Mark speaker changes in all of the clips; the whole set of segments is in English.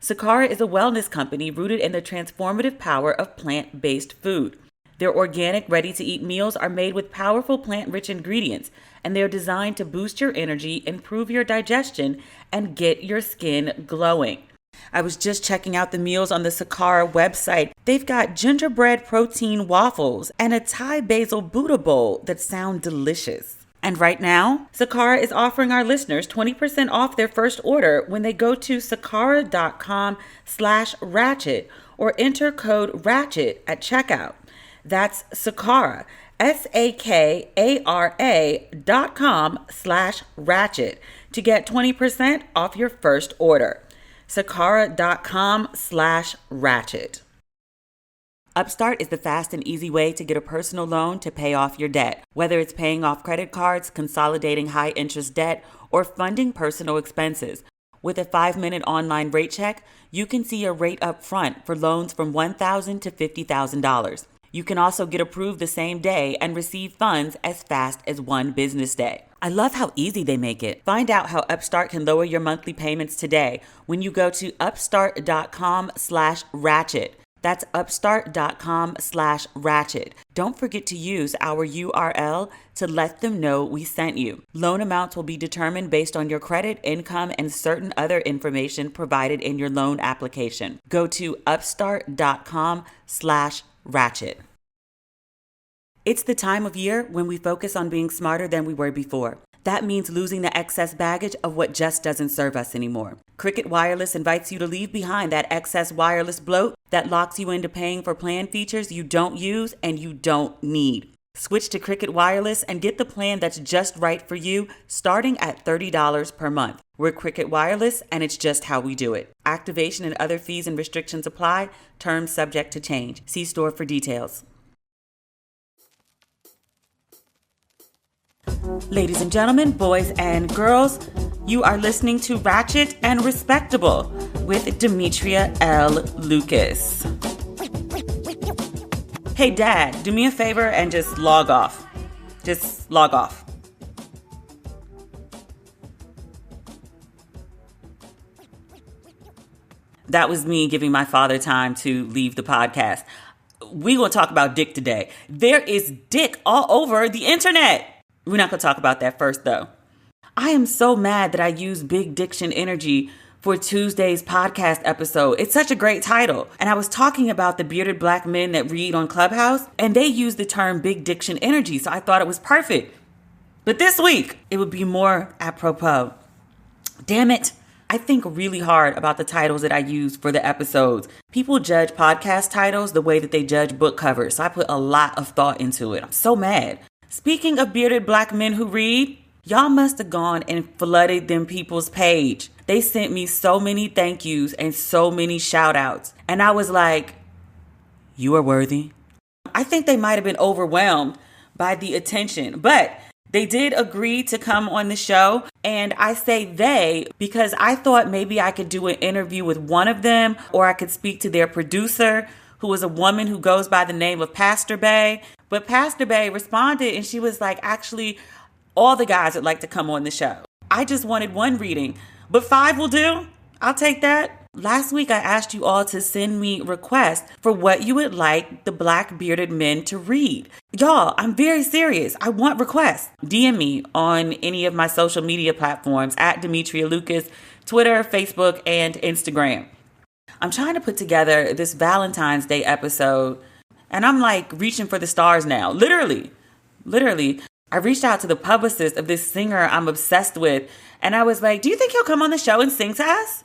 Speaker 1: Sakara is a wellness company rooted in the transformative power of plant-based food. Their organic, ready-to-eat meals are made with powerful plant-rich ingredients, and they're designed to boost your energy, improve your digestion, and get your skin glowing. I was just checking out the meals on the Sakara website. They've got gingerbread protein waffles and a Thai basil Buddha bowl that sound delicious. And right now, Sakara is offering our listeners 20% off their first order when they go to sakara.com/ratchet or enter code RATCHET at checkout. That's Sakara, SAKARA.com/ratchet to get 20% off your first order. Sakara.com/ratchet. Upstart is the fast and easy way to get a personal loan to pay off your debt. Whether it's paying off credit cards, consolidating high-interest debt, or funding personal expenses. With a 5-minute online rate check, you can see your rate up front for loans from $1,000 to $50,000. You can also get approved the same day and receive funds as fast as one business day. I love how easy they make it. Find out how Upstart can lower your monthly payments today when you go to upstart.com/ratchet. That's upstart.com/ratchet. Don't forget to use our URL to let them know we sent you. Loan amounts will be determined based on your credit, income, and certain other information provided in your loan application. Go to upstart.com/ratchet. It's the time of year when we focus on being smarter than we were before. That means losing the excess baggage of what just doesn't serve us anymore. Cricket Wireless invites you to leave behind that excess wireless bloat that locks you into paying for plan features you don't use and you don't need. Switch to Cricket Wireless and get the plan that's just right for you, starting at $30 per month. We're Cricket Wireless, and it's just how we do it. Activation and other fees and restrictions apply. Terms subject to change. See store for details. Ladies and gentlemen, boys and girls, you are listening to Ratchet and Respectable with Demetria L. Lucas. Hey, Dad, do me a favor and just log off. Just log off. That was me giving my father time to leave the podcast. We're going to talk about dick today. There is dick all over the internet. We're not going to talk about that first, though. I am so mad that I used Big Diction Energy for Tuesday's podcast episode. It's such a great title. And I was talking about the bearded black men that read on Clubhouse, and they use the term Big Diction Energy, so I thought it was perfect. But this week, it would be more apropos. Damn it. I think really hard about the titles that I use for the episodes. People judge podcast titles the way that they judge book covers, so I put a lot of thought into it. I'm so mad. Speaking of bearded black men who read, y'all must have gone and flooded them people's page. They sent me so many thank yous and so many shout outs. And I was like, you are worthy. I think they might have been overwhelmed by the attention, but they did agree to come on the show. And I say they because I thought maybe I could do an interview with one of them, or I could speak to their producer, who is a woman who goes by the name of Pastor Bay. But Pastor Bay responded and she was like, actually, all the guys would like to come on the show. I just wanted one reading, but 5 will do. I'll take that. Last week, I asked you all to send me requests for what you would like the black bearded men to read. Y'all, I'm very serious. I want requests. DM me on any of my social media platforms at Demetria Lucas, Twitter, Facebook, and Instagram. I'm trying to put together this Valentine's Day episode, and I'm like reaching for the stars now. Literally. I reached out to the publicist of this singer I'm obsessed with, and I was like, do you think he'll come on the show and sing to us?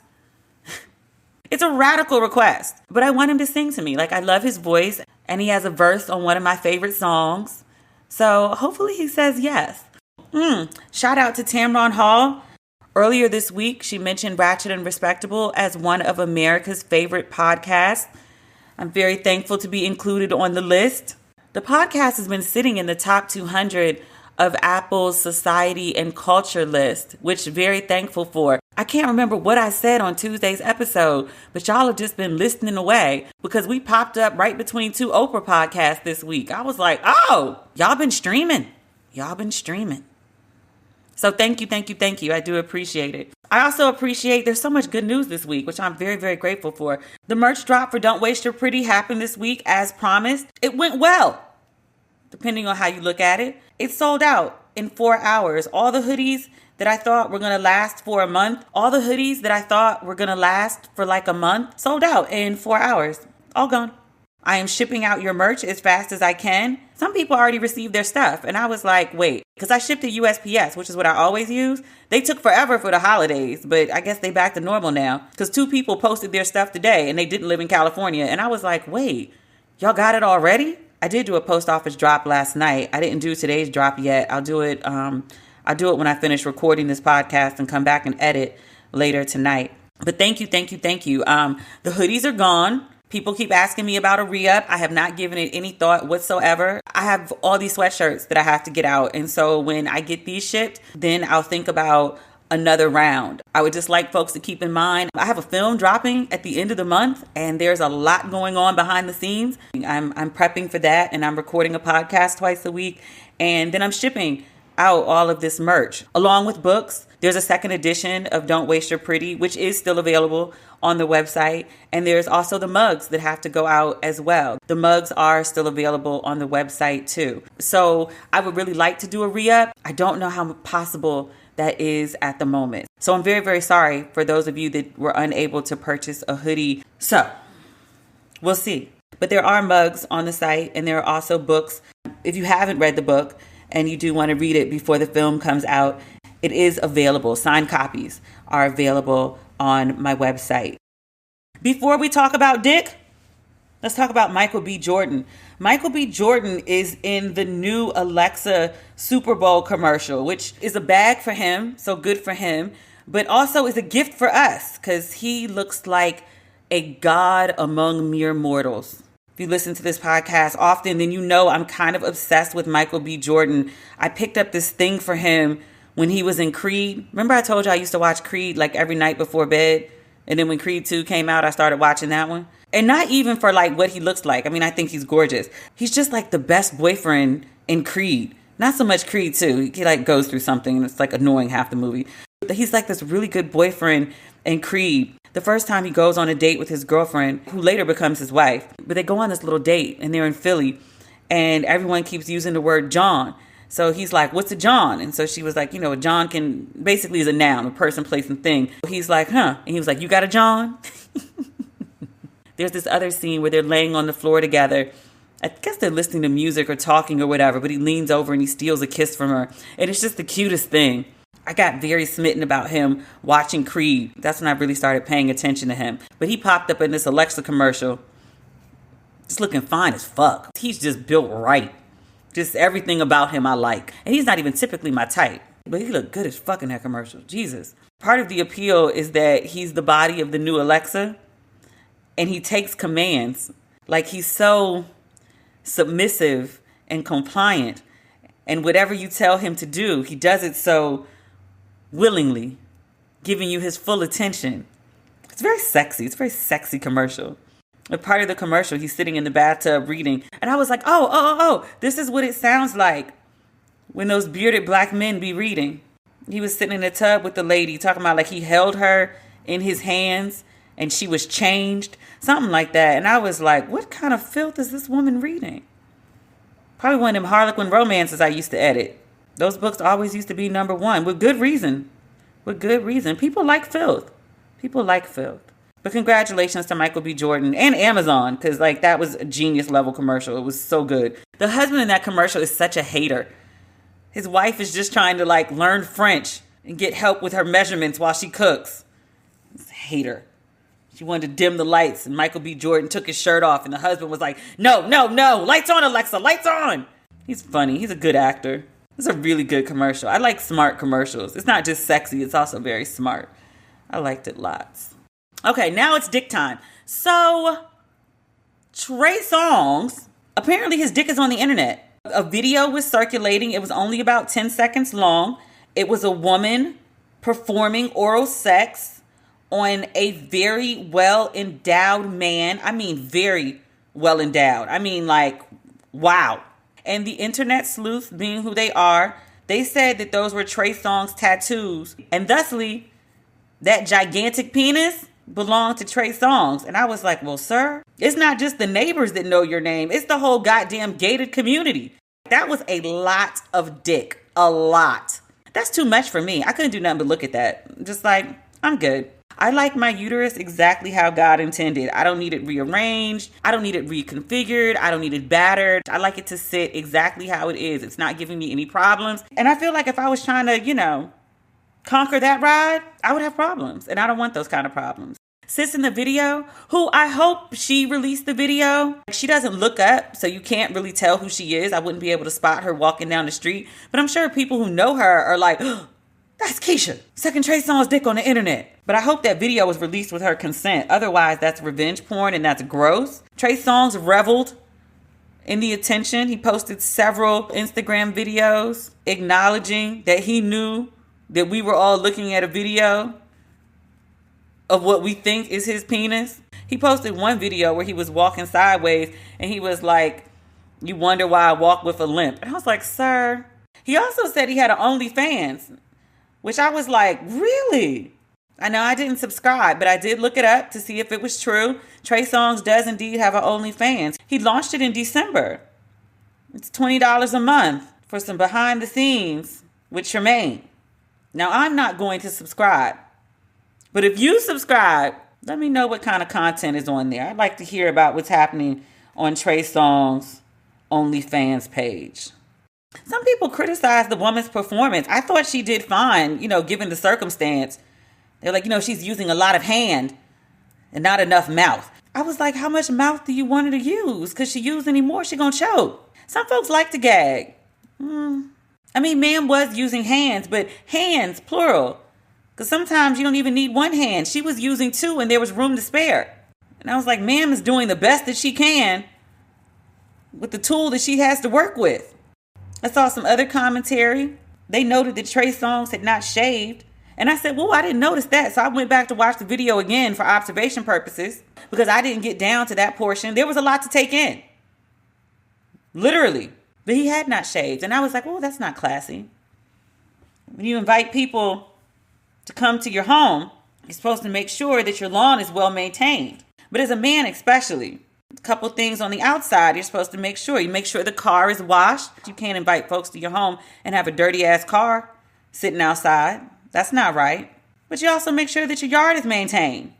Speaker 1: It's a radical request, but I want him to sing to me. Like, I love his voice, and he has a verse on one of my favorite songs. So hopefully he says yes. Shout out to Tamron Hall. Earlier this week, she mentioned Ratchet and Respectable as one of America's favorite podcasts. I'm very thankful to be included on the list. The podcast has been sitting in the top 200 of Apple's Society and Culture list, which very thankful for. I can't remember what I said on Tuesday's episode, but y'all have just been listening away because we popped up right between 2 Oprah podcasts this week. I was like, oh, y'all been streaming. So thank you. I do appreciate it. I also appreciate there's so much good news this week, which I'm very, very grateful for. The merch drop for Don't Waste Your Pretty happened this week as promised. It went well, depending on how you look at it. It sold out in 4 hours. All the hoodies that I thought were going to last for a month, all the hoodies that I thought were going to last for like a month, sold out in 4 hours. All gone. I am shipping out your merch as fast as I can. Some people already received their stuff. And I was like, wait, because I shipped to USPS, which is what I always use. They took forever for the holidays, but I guess they back to normal now. Because 2 people posted their stuff today and they didn't live in California. And I was like, wait, y'all got it already? I did do a post office drop last night. I didn't do today's drop yet. I'll do it when I finish recording this podcast and come back and edit later tonight. But thank you. The hoodies are gone. People keep asking me about a re-up. I have not given it any thought whatsoever. I have all these sweatshirts that I have to get out. And so when I get these shipped, then I'll think about another round. I would just like folks to keep in mind, I have a film dropping at the end of the month and there's a lot going on behind the scenes. I'm prepping for that and I'm recording a podcast twice a week. And then I'm shipping out all of this merch along with books. There's a second edition of Don't Waste Your Pretty, which is still available on the website. And there's also the mugs that have to go out as well. The mugs are still available on the website too. So I would really like to do a re-up. I don't know how possible that is at the moment. So I'm very, very sorry for those of you that were unable to purchase a hoodie. So we'll see. But there are mugs on the site and there are also books. If you haven't read the book and you do want to read it before the film comes out, it is available. Signed copies are available on my website. Before we talk about Dick, let's talk about Michael B. Jordan. Michael B. Jordan is in the new Alexa Super Bowl commercial, which is a bag for him, so good for him, but also is a gift for us because he looks like a god among mere mortals. If you listen to this podcast often, then you know I'm kind of obsessed with Michael B. Jordan. I picked up this thing for him when he was in Creed. Remember I told you I used to watch Creed like every night before bed? And then when Creed 2 came out, I started watching that one. And not even for like what he looks like. I mean, I think he's gorgeous. He's just like the best boyfriend in Creed. Not so much Creed 2. He like goes through something and it's like annoying half the movie. But he's like this really good boyfriend in Creed. The first time he goes on a date with his girlfriend, who later becomes his wife. But they go on this little date and they're in Philly. And everyone keeps using the word John. So he's like, what's a John? And so she was like, a John can basically is a noun, a person, place, and thing. He's like, huh? And he was like, you got a John? There's this other scene where they're laying on the floor together. I guess they're listening to music or talking or whatever, but he leans over and he steals a kiss from her. And it's just the cutest thing. I got very smitten about him watching Creed. That's when I really started paying attention to him. But he popped up in this Alexa commercial. Just looking fine as fuck. He's just built right. Just everything about him I like. And he's not even typically my type. But he looked good as fuck in that commercial. Jesus. Part of the appeal is that he's the body of the new Alexa. And he takes commands. Like he's so submissive and compliant. And whatever you tell him to do, he does it so willingly. Giving you his full attention. It's very sexy. It's a very sexy commercial. A part of the commercial, he's sitting in the bathtub reading. And I was like, oh, this is what it sounds like when those bearded black men be reading. He was sitting in the tub with the lady talking about like he held her in his hands and she was changed. Something like that. And I was like, what kind of filth is this woman reading? Probably one of them Harlequin romances I used to edit. Those books always used to be number one with good reason. With good reason. People like filth. But congratulations to Michael B. Jordan and Amazon, because like that was a genius level commercial. It was so good. The husband in that commercial is such a hater. His wife is just trying to like learn French and get help with her measurements while she cooks. He's a hater. She wanted to dim the lights and Michael B. Jordan took his shirt off and the husband was like, no. Lights on, Alexa, lights on. He's funny. He's a good actor. It's a really good commercial. I like smart commercials. It's not just sexy. It's also very smart. I liked it lots. Okay, now it's dick time. So, Trey Songz, apparently his dick is on the internet. A video was circulating. It was only about 10 seconds long. It was a woman performing oral sex on a very well-endowed man. I mean, very well-endowed. I mean, like, wow. And the internet sleuths, being who they are, they said that those were Trey Songz tattoos. And thusly, that gigantic penis belonged to Trey Songz. And I was like, well, sir, it's not just the neighbors that know your name. It's the whole goddamn gated community. That was a lot of dick. A lot. That's too much for me. I couldn't do nothing but look at that. Just like, I'm good. I like my uterus exactly how God intended. I don't need it rearranged. I don't need it reconfigured. I don't need it battered. I like it to sit exactly how it is. It's not giving me any problems. And I feel like if I was trying to, conquer that ride, I would have problems. And I don't want those kind of problems. Sis in the video, who I hope she released the video. She doesn't look up, so you can't really tell who she is. I wouldn't be able to spot her walking down the street. But I'm sure people who know her are like, oh, that's Keisha, sucking Trey Songz dick on the internet. But I hope that video was released with her consent. Otherwise, that's revenge porn and that's gross. Trey Songz reveled in the attention. He posted several Instagram videos acknowledging that he knew that we were all looking at a video of what we think is his penis. He posted one video where he was walking sideways and he was like, you wonder why I walk with a limp. And I was like, sir. He also said he had an OnlyFans, which I was like, really? I know I didn't subscribe, but I did look it up to see if it was true. Trey Songz does indeed have an OnlyFans. He launched it in December. It's $20 a month for some behind the scenes with Tremaine. Now, I'm not going to subscribe, but if you subscribe, let me know what kind of content is on there. I'd like to hear about what's happening on Trey Songz' OnlyFans page. Some people criticize the woman's performance. I thought she did fine, given the circumstance. They're like, she's using a lot of hand and not enough mouth. I was like, how much mouth do you want her to use? Because she use any more, she gonna choke. Some folks like to gag. Man was using hands, but hands, plural. Because sometimes you don't even need one hand. She was using two and there was room to spare. And I was like, ma'am is doing the best that she can with the tool that she has to work with. I saw some other commentary. They noted that Trey Songz had not shaved. And I said, well, I didn't notice that. So I went back to watch the video again for observation purposes because I didn't get down to that portion. There was a lot to take in. Literally. But he had not shaved. And I was like, well, that's not classy. When you invite people to come to your home, you're supposed to make sure that your lawn is well maintained. But as a man especially, a couple things on the outside you're supposed to make sure. You make sure the car is washed. You can't invite folks to your home and have a dirty ass car sitting outside. That's not right. But you also make sure that your yard is maintained.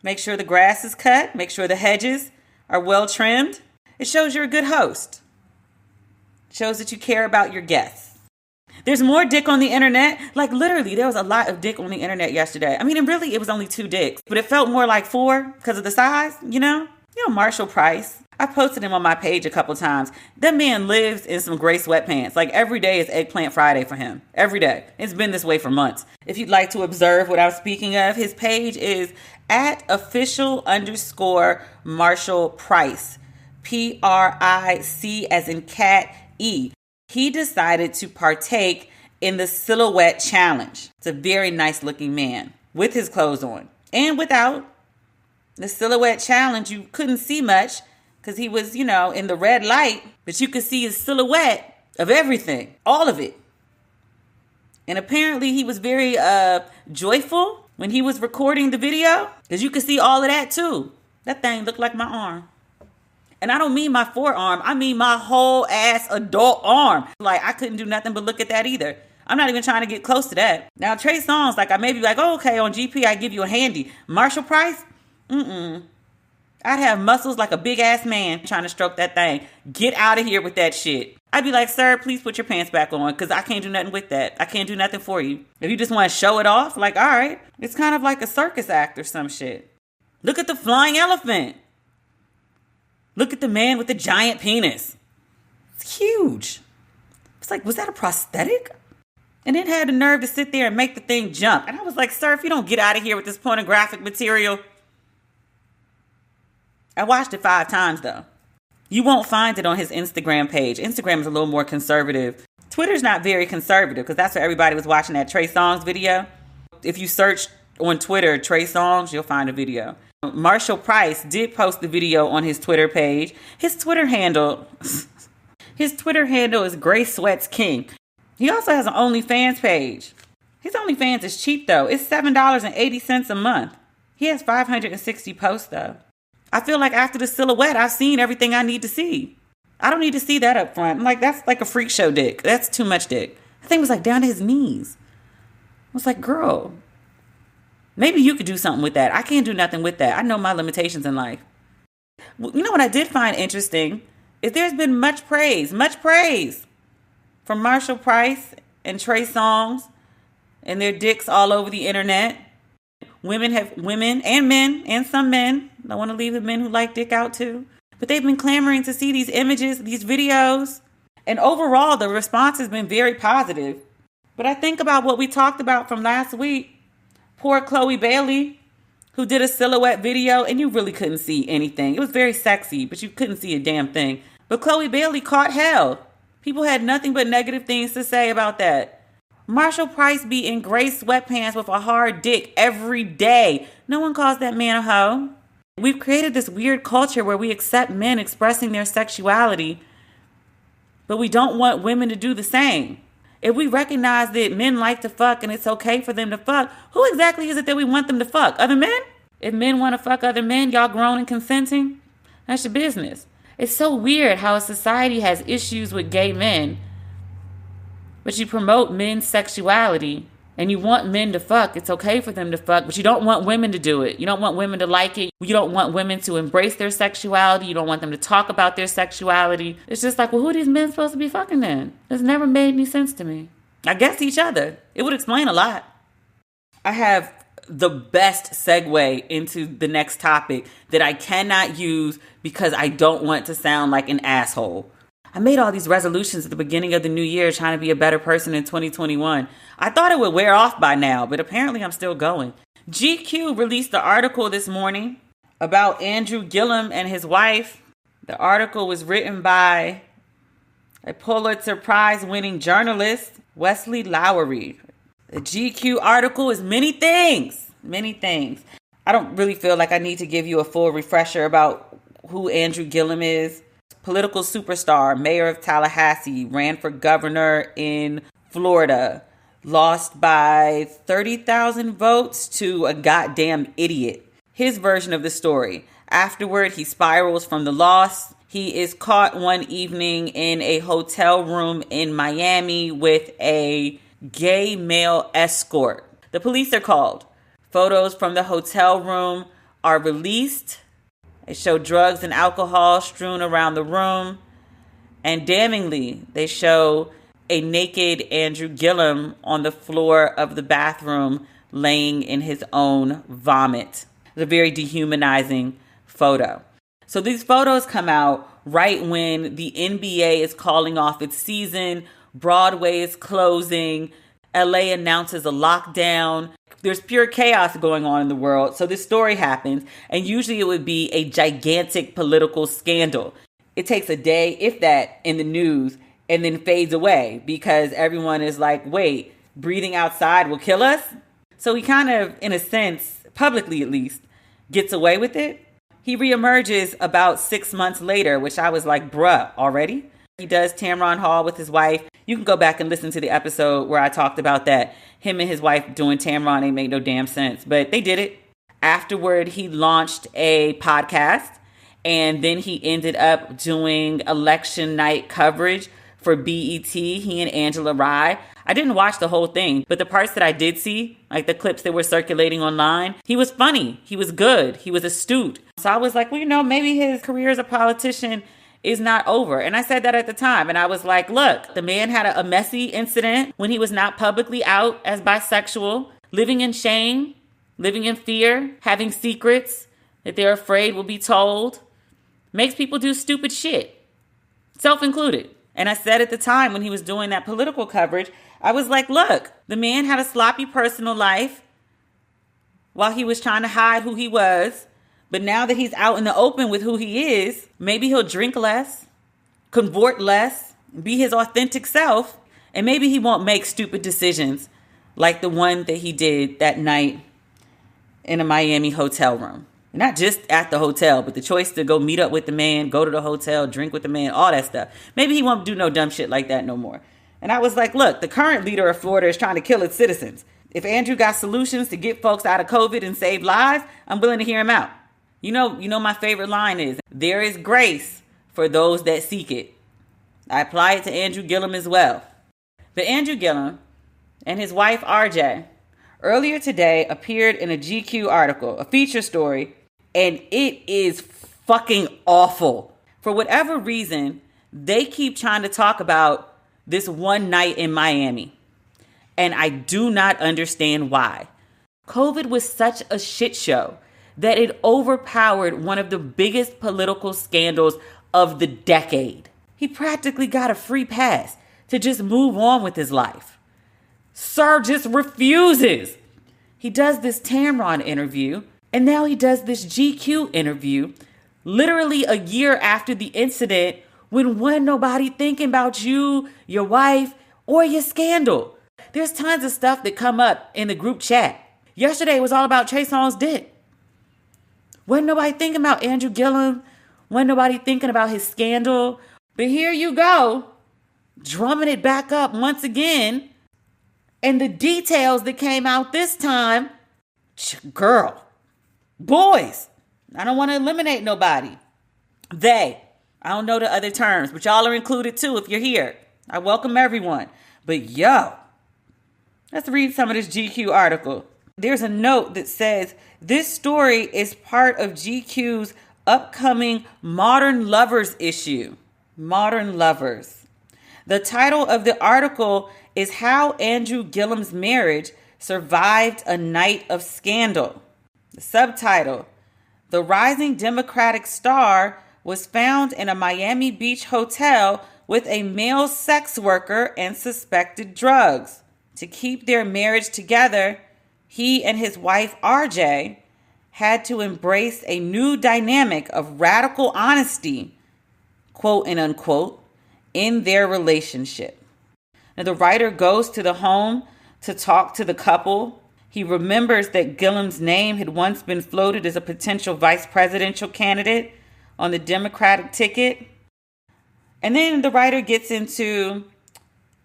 Speaker 1: Make sure the grass is cut. Make sure the hedges are well trimmed. It shows you're a good host. It shows that you care about your guests. There's more dick on the internet. Like literally, there was a lot of dick on the internet yesterday. And really, it was only 2 dicks. But it felt more like 4 because of the size, Marshall Price. I posted him on my page a couple times. That man lives in some gray sweatpants. Like every day is Eggplant Friday for him. Every day. It's been this way for months. If you'd like to observe what I'm speaking of, his page is @official_Marshall Price. PRIC as in cat E. He decided to partake in the silhouette challenge. It's a very nice looking man with his clothes on and without. The silhouette challenge, you couldn't see much because he was, in the red light, but you could see his silhouette of everything, all of it. And apparently he was very joyful when he was recording the video because you could see all of that too. That thing looked like my arm. And I don't mean my forearm. I mean my whole ass adult arm. Like I couldn't do nothing but look at that either. I'm not even trying to get close to that. Now Trey Songz, I may be like, oh, okay, on GP I give you a handy. Marshall Price? I'd have muscles like a big ass man trying to stroke that thing. Get out of here with that shit. I'd be like, sir, please put your pants back on because I can't do nothing with that. I can't do nothing for you. If you just want to show it off, like, all right. It's kind of like a circus act or some shit. Look at the flying elephant. Look at the man with the giant penis. It's huge. It's like, was that a prosthetic? And it had the nerve to sit there and make the thing jump. And I was like, sir, if you don't get out of here with this pornographic material. I watched it 5 times, though. You won't find it on his Instagram page. Instagram is a little more conservative. Twitter's not very conservative because that's where everybody was watching that Trey Songz video. If you search on Twitter, Trey Songz, you'll find a video. Marshall Price did post the video on his Twitter page. His Twitter handle is Gray Sweats King. He also has an OnlyFans page. His OnlyFans is cheap, though. It's $7.80 a month. He has 560 posts, though. I feel like after the silhouette, I've seen everything I need to see. I don't need to see that up front. I'm like, that's like a freak show dick. That's too much dick. I think it was like down to his knees. I was like, girl, maybe you could do something with that. I can't do nothing with that. I know my limitations in life. You know what I did find interesting is there's been much praise from Marshall Price and Trey Songz and their dicks all over the internet. Women and men and some men. I want to leave the men who like dick out too. But they've been clamoring to see these images, these videos. And overall, the response has been very positive. But I think about what we talked about from last week. Poor Chloe Bailey, who did a silhouette video, and you really couldn't see anything. It was very sexy, but you couldn't see a damn thing. But Chloe Bailey caught hell. People had nothing but negative things to say about that. Marshall Price be in gray sweatpants with a hard dick every day. No one calls that man a hoe. We've created this weird culture where we accept men expressing their sexuality, but we don't want women to do the same. If we recognize that men like to fuck and it's okay for them to fuck, who exactly is it that we want them to fuck? Other men? If men want to fuck other men, y'all grown and consenting, that's your business. It's so weird how a society has issues with gay men, but you promote men's sexuality and you want men to fuck. It's okay for them to fuck, but you don't want women to do it. You don't want women to like it. You don't want women to embrace their sexuality. You don't want them to talk about their sexuality. It's just like, well, who are these men supposed to be fucking then? It's never made any sense to me. I guess each other. It would explain a lot. I have the best segue into the next topic that I cannot use because I don't want to sound like an asshole. I made all these resolutions at the beginning of the new year trying to be a better person in 2021. I thought it would wear off by now, but apparently I'm still going. GQ released the article this morning about Andrew Gillum and his wife. The article was written by a Pulitzer Prize-winning journalist, Wesley Lowery. The GQ article is many things. I don't really feel like I need to give you a full refresher about who Andrew Gillum is. Political superstar, mayor of Tallahassee, ran for governor in Florida, lost by 30,000 votes to a goddamn idiot. His version of the story. Afterward, he spirals from the loss. He is caught one evening in a hotel room in Miami with a gay male escort. The police are called. Photos from the hotel room are released. They show drugs and alcohol strewn around the room. And damningly, they show a naked Andrew Gillum on the floor of the bathroom laying in his own vomit. It's a very dehumanizing photo. So these photos come out right when the NBA is calling off its season, Broadway is closing, LA announces a lockdown. There's pure chaos going on in the world. So this story happens, and usually it would be a gigantic political scandal. It takes a day, if that, in the news, and then fades away because everyone is like, wait, breathing outside will kill us? So he kind of, in a sense, publicly at least, gets away with it. He reemerges about 6 months later, which I was like, bruh, already? He does Tamron Hall with his wife. You can go back and listen to the episode where I talked about that. Him and his wife doing Tamron ain't make no damn sense, but they did it. Afterward, he launched a podcast, and then he ended up doing election night coverage for BET, he and Angela Rye. I didn't watch the whole thing, but the parts that I did see, like the clips that were circulating online, he was funny. He was good. He was astute. So I was like, well, you know, maybe his career as a politician is not over. And I said that at the time. And I was like, look, the man had a messy incident when he was not publicly out as bisexual, living in shame, living in fear, having secrets that they're afraid will be told. Makes people do stupid shit, self-included. And I said at the time when he was doing that political coverage, I was like, look, the man had a sloppy personal life while he was trying to hide who he was. But now that he's out in the open with who he is, maybe he'll drink less, convert less, be his authentic self, and maybe he won't make stupid decisions like the one that he did that night in a Miami hotel room. Not just at the hotel, but the choice to go meet up with the man, go to the hotel, drink with the man, all that stuff. Maybe he won't do no dumb shit like that no more. And I was like, look, the current leader of Florida is trying to kill its citizens. If Andrew got solutions to get folks out of COVID and save lives, I'm willing to hear him out. You know my favorite line is, there is grace for those that seek it. I apply it to Andrew Gillum as well. But Andrew Gillum and his wife, RJ, earlier today appeared in a GQ article, a feature story, and it is fucking awful. For whatever reason, they keep trying to talk about this one night in Miami. And I do not understand why. COVID was such a shit show that it overpowered one of the biggest political scandals of the decade. He practically got a free pass to just move on with his life. Sir just refuses. He does this Tamron interview, and now he does this GQ interview literally a year after the incident, when wasn't nobody thinking about you, your wife, or your scandal. There's tons of stuff that come up in the group chat. Yesterday was all about Trey Songz' dick. Wasn't nobody thinking about Andrew Gillum. Wasn't nobody thinking about his scandal. But here you go, drumming it back up once again. And the details that came out this time, girl, boys, I don't want to eliminate nobody. I don't know the other terms, but y'all are included too if you're here. I welcome everyone. But yo, let's read some of this GQ article. There's a note that says, this story is part of GQ's upcoming Modern Lovers issue. Modern Lovers. The title of the article is How Andrew Gillum's Marriage Survived a Night of Scandal. The subtitle, The Rising Democratic Star was found in a Miami Beach hotel with a male sex worker and suspected drugs. To keep their marriage together, he and his wife, RJ, had to embrace a new dynamic of radical honesty, quote and unquote, in their relationship. Now, the writer goes to the home to talk to the couple. He remembers that Gillum's name had once been floated as a potential vice presidential candidate on the Democratic ticket. And then the writer gets into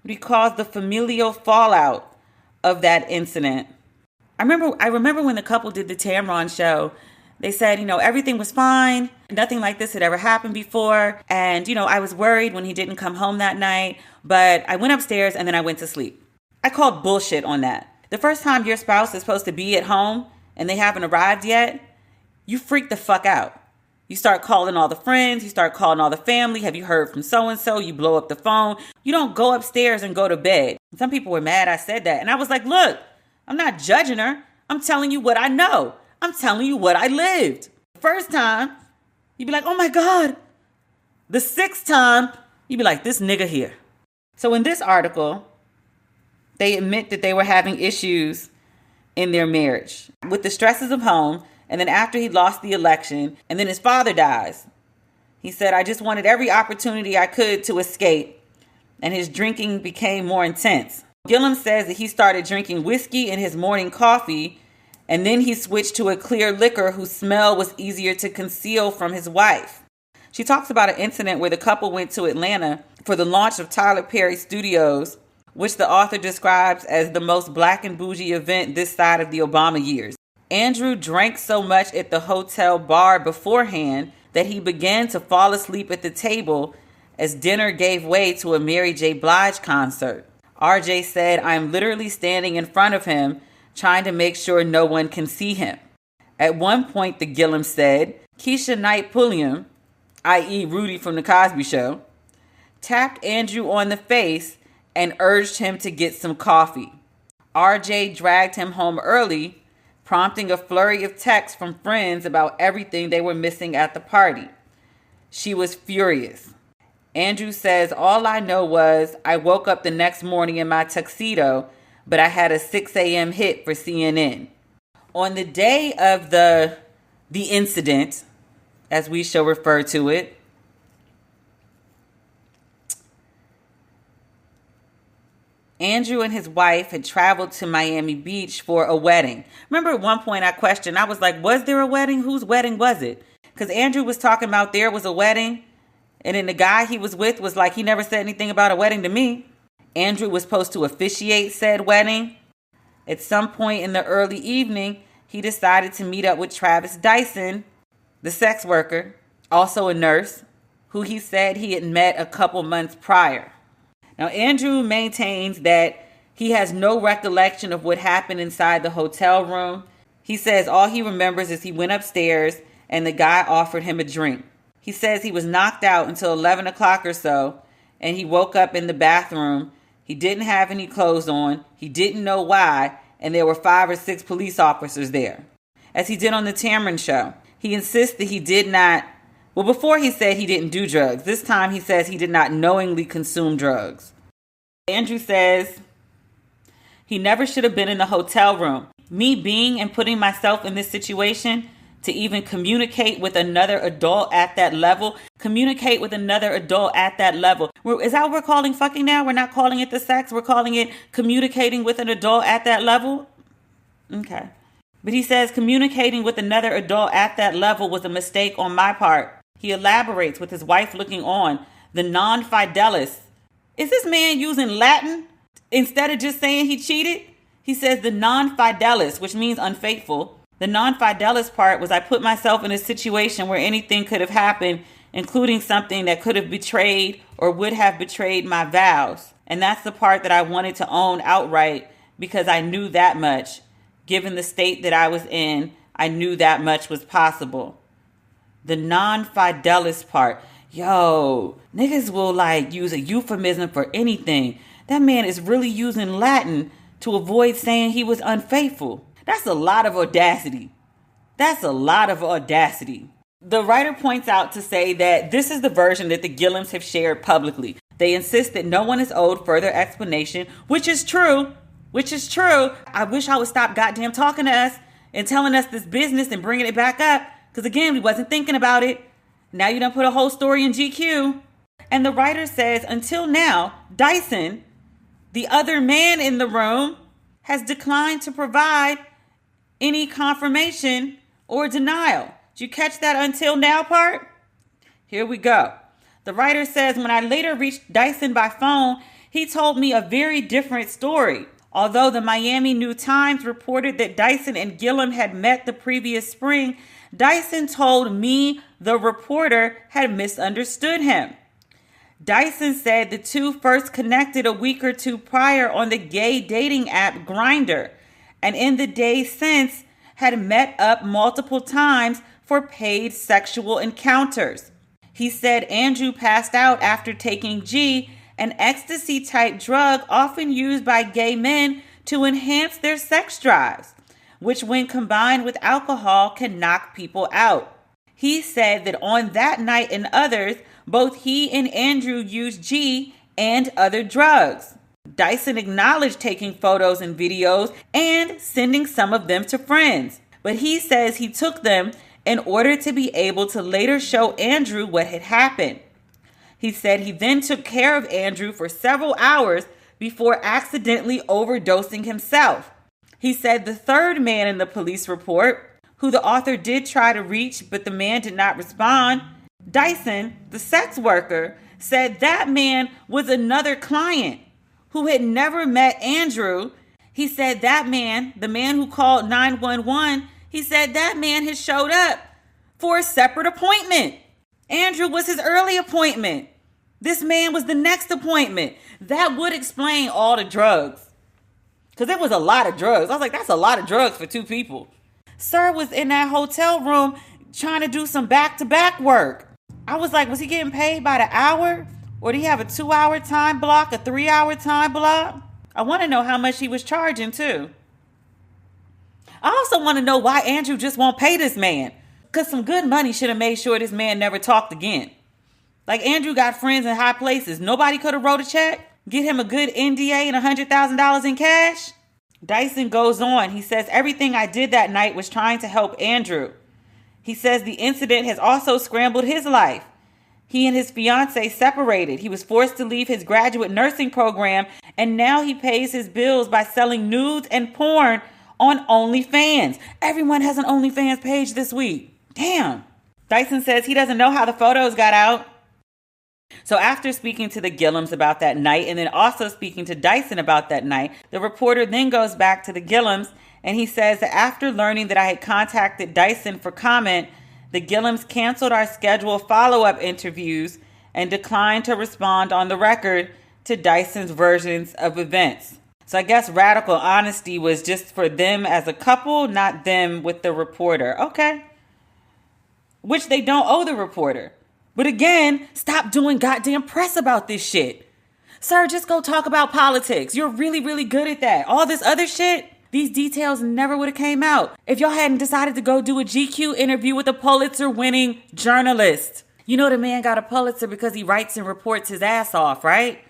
Speaker 1: what he calls the familial fallout of that incident. I remember when the couple did the Tamron show, they said, everything was fine. Nothing like this had ever happened before. And, I was worried when he didn't come home that night, but I went upstairs and then I went to sleep. I called bullshit on that. The first time your spouse is supposed to be at home and they haven't arrived yet, you freak the fuck out. You start calling all the friends. You start calling all the family. Have you heard from so-and-so? You blow up the phone. You don't go upstairs and go to bed. Some people were mad I said that. And I was like, look, I'm not judging her. I'm telling you what I know. I'm telling you what I lived. First time, you'd be like, oh my God. The sixth time, you'd be like, this nigga here. So in this article, they admit that they were having issues in their marriage with the stresses of home. And then after he lost the election, and then his father dies, he said, I just wanted every opportunity I could to escape. And his drinking became more intense. Gillum says that he started drinking whiskey in his morning coffee, and then he switched to a clear liquor whose smell was easier to conceal from his wife. She talks about an incident where the couple went to Atlanta for the launch of Tyler Perry Studios, which the author describes as the most black and bougie event this side of the Obama years. Andrew drank so much at the hotel bar beforehand that he began to fall asleep at the table as dinner gave way to a Mary J. Blige concert. RJ said, I'm literally standing in front of him, trying to make sure no one can see him. At one point, the Gillum said, Keisha Knight Pulliam, i.e. Rudy from The Cosby Show, tapped Andrew on the face and urged him to get some coffee. RJ dragged him home early, prompting a flurry of texts from friends about everything they were missing at the party. She was furious. Andrew says, all I know was I woke up the next morning in my tuxedo, but I had a 6 a.m. hit for CNN. On the day of the incident, as we shall refer to it, Andrew and his wife had traveled to Miami Beach for a wedding. Remember at one point I questioned, I was like, was there a wedding? Whose wedding was it? Because Andrew was talking about there was a wedding. And then the guy he was with was like, he never said anything about a wedding to me. Andrew was supposed to officiate said wedding. At some point in the early evening, he decided to meet up with Travis Dyson, the sex worker, also a nurse, who he said he had met a couple months prior. Now, Andrew maintains that he has no recollection of what happened inside the hotel room. He says all he remembers is he went upstairs and the guy offered him a drink. He says he was knocked out until 11 o'clock or so, and he woke up in the bathroom. He didn't have any clothes on. He didn't know why, and there were 5 or 6 police officers there. As he did on the Tamron show, he insists that he did not, well, before he said he didn't do drugs. This time he says he did not knowingly consume drugs. Andrew says he never should have been in the hotel room. Me being and putting myself in this situation to even communicate with another adult at that level. Communicate with another adult at that level. Is that what we're calling fucking now? We're not calling it the sex. We're calling it communicating with an adult at that level? Okay. But he says communicating with another adult at that level was a mistake on my part. He elaborates with his wife looking on. The non-fidelis. Is this man using Latin instead of just saying he cheated? He says the non-fidelis, which means unfaithful. The non-fidelis part was I put myself in a situation where anything could have happened, including something that could have betrayed or would have betrayed my vows. And that's the part that I wanted to own outright because I knew that much. Given the state that I was in, I knew that much was possible. The non-fidelis part. Yo, niggas will use a euphemism for anything. That man is really using Latin to avoid saying he was unfaithful. That's a lot of audacity. That's a lot of audacity. The writer points out to say that this is the version that the Gillums have shared publicly. They insist that no one is owed further explanation, which is true. I wish I would stop goddamn talking to us and telling us this business and bringing it back up. Because again, we wasn't thinking about it. Now you done put a whole story in GQ. And the writer says, until now, Dyson, the other man in the room, has declined to provide any confirmation or denial. Did you catch that until now part? Here we go. The writer says, when I later reached Dyson by phone, he told me a very different story. Although the Miami New Times reported that Dyson and Gillum had met the previous spring, Dyson told me the reporter had misunderstood him. Dyson said the two first connected a week or two prior on the gay dating app Grindr, and in the days since had met up multiple times for paid sexual encounters. He said Andrew passed out after taking G, an ecstasy-type drug often used by gay men to enhance their sex drives, which when combined with alcohol can knock people out. He said that on that night and others, both he and Andrew used G and other drugs. Dyson acknowledged taking photos and videos and sending some of them to friends, but he says he took them in order to be able to later show Andrew what had happened. He said he then took care of Andrew for several hours before accidentally overdosing himself. He said the third man in the police report, who the author did try to reach, but the man did not respond, Dyson, the sex worker, said that man was another client who had never met Andrew. He said that man, the man who called 911, he said that man had showed up for a separate appointment. Andrew was his early appointment. This man was the next appointment. That would explain all the drugs. Because it was a lot of drugs. I was like, that's a lot of drugs for two people. Sir was in that hotel room trying to do some back-to-back work. I was like, was he getting paid by the hour? Or did he have a 2-hour time block, a 3-hour time block? I want to know how much he was charging too. I also want to know why Andrew just won't pay this man. Because some good money should have made sure this man never talked again. Like Andrew got friends in high places. Nobody could have wrote a check, get him a good NDA and $100,000 in cash. Dyson goes on. He says, everything I did that night was trying to help Andrew. He says the incident has also scrambled his life. He and his fiancée separated. He was forced to leave his graduate nursing program, and now he pays his bills by selling nudes and porn on OnlyFans. Everyone has an OnlyFans page this week. Damn. Dyson says he doesn't know how the photos got out. So after speaking to the Gillums about that night and then also speaking to Dyson about that night, the reporter then goes back to the Gillums and he says that after learning that I had contacted Dyson for comment, the Gillums canceled our scheduled follow-up interviews and declined to respond on the record to Dyson's versions of events. So I guess radical honesty was just for them as a couple, not them with the reporter. Okay. Which they don't owe the reporter. But again, stop doing goddamn press about this shit. Sir, just go talk about politics. You're really, really good at that. All this other shit, these details never would have came out if y'all hadn't decided to go do a GQ interview with a Pulitzer-winning journalist. You know the man got a Pulitzer because he writes and reports his ass off, right?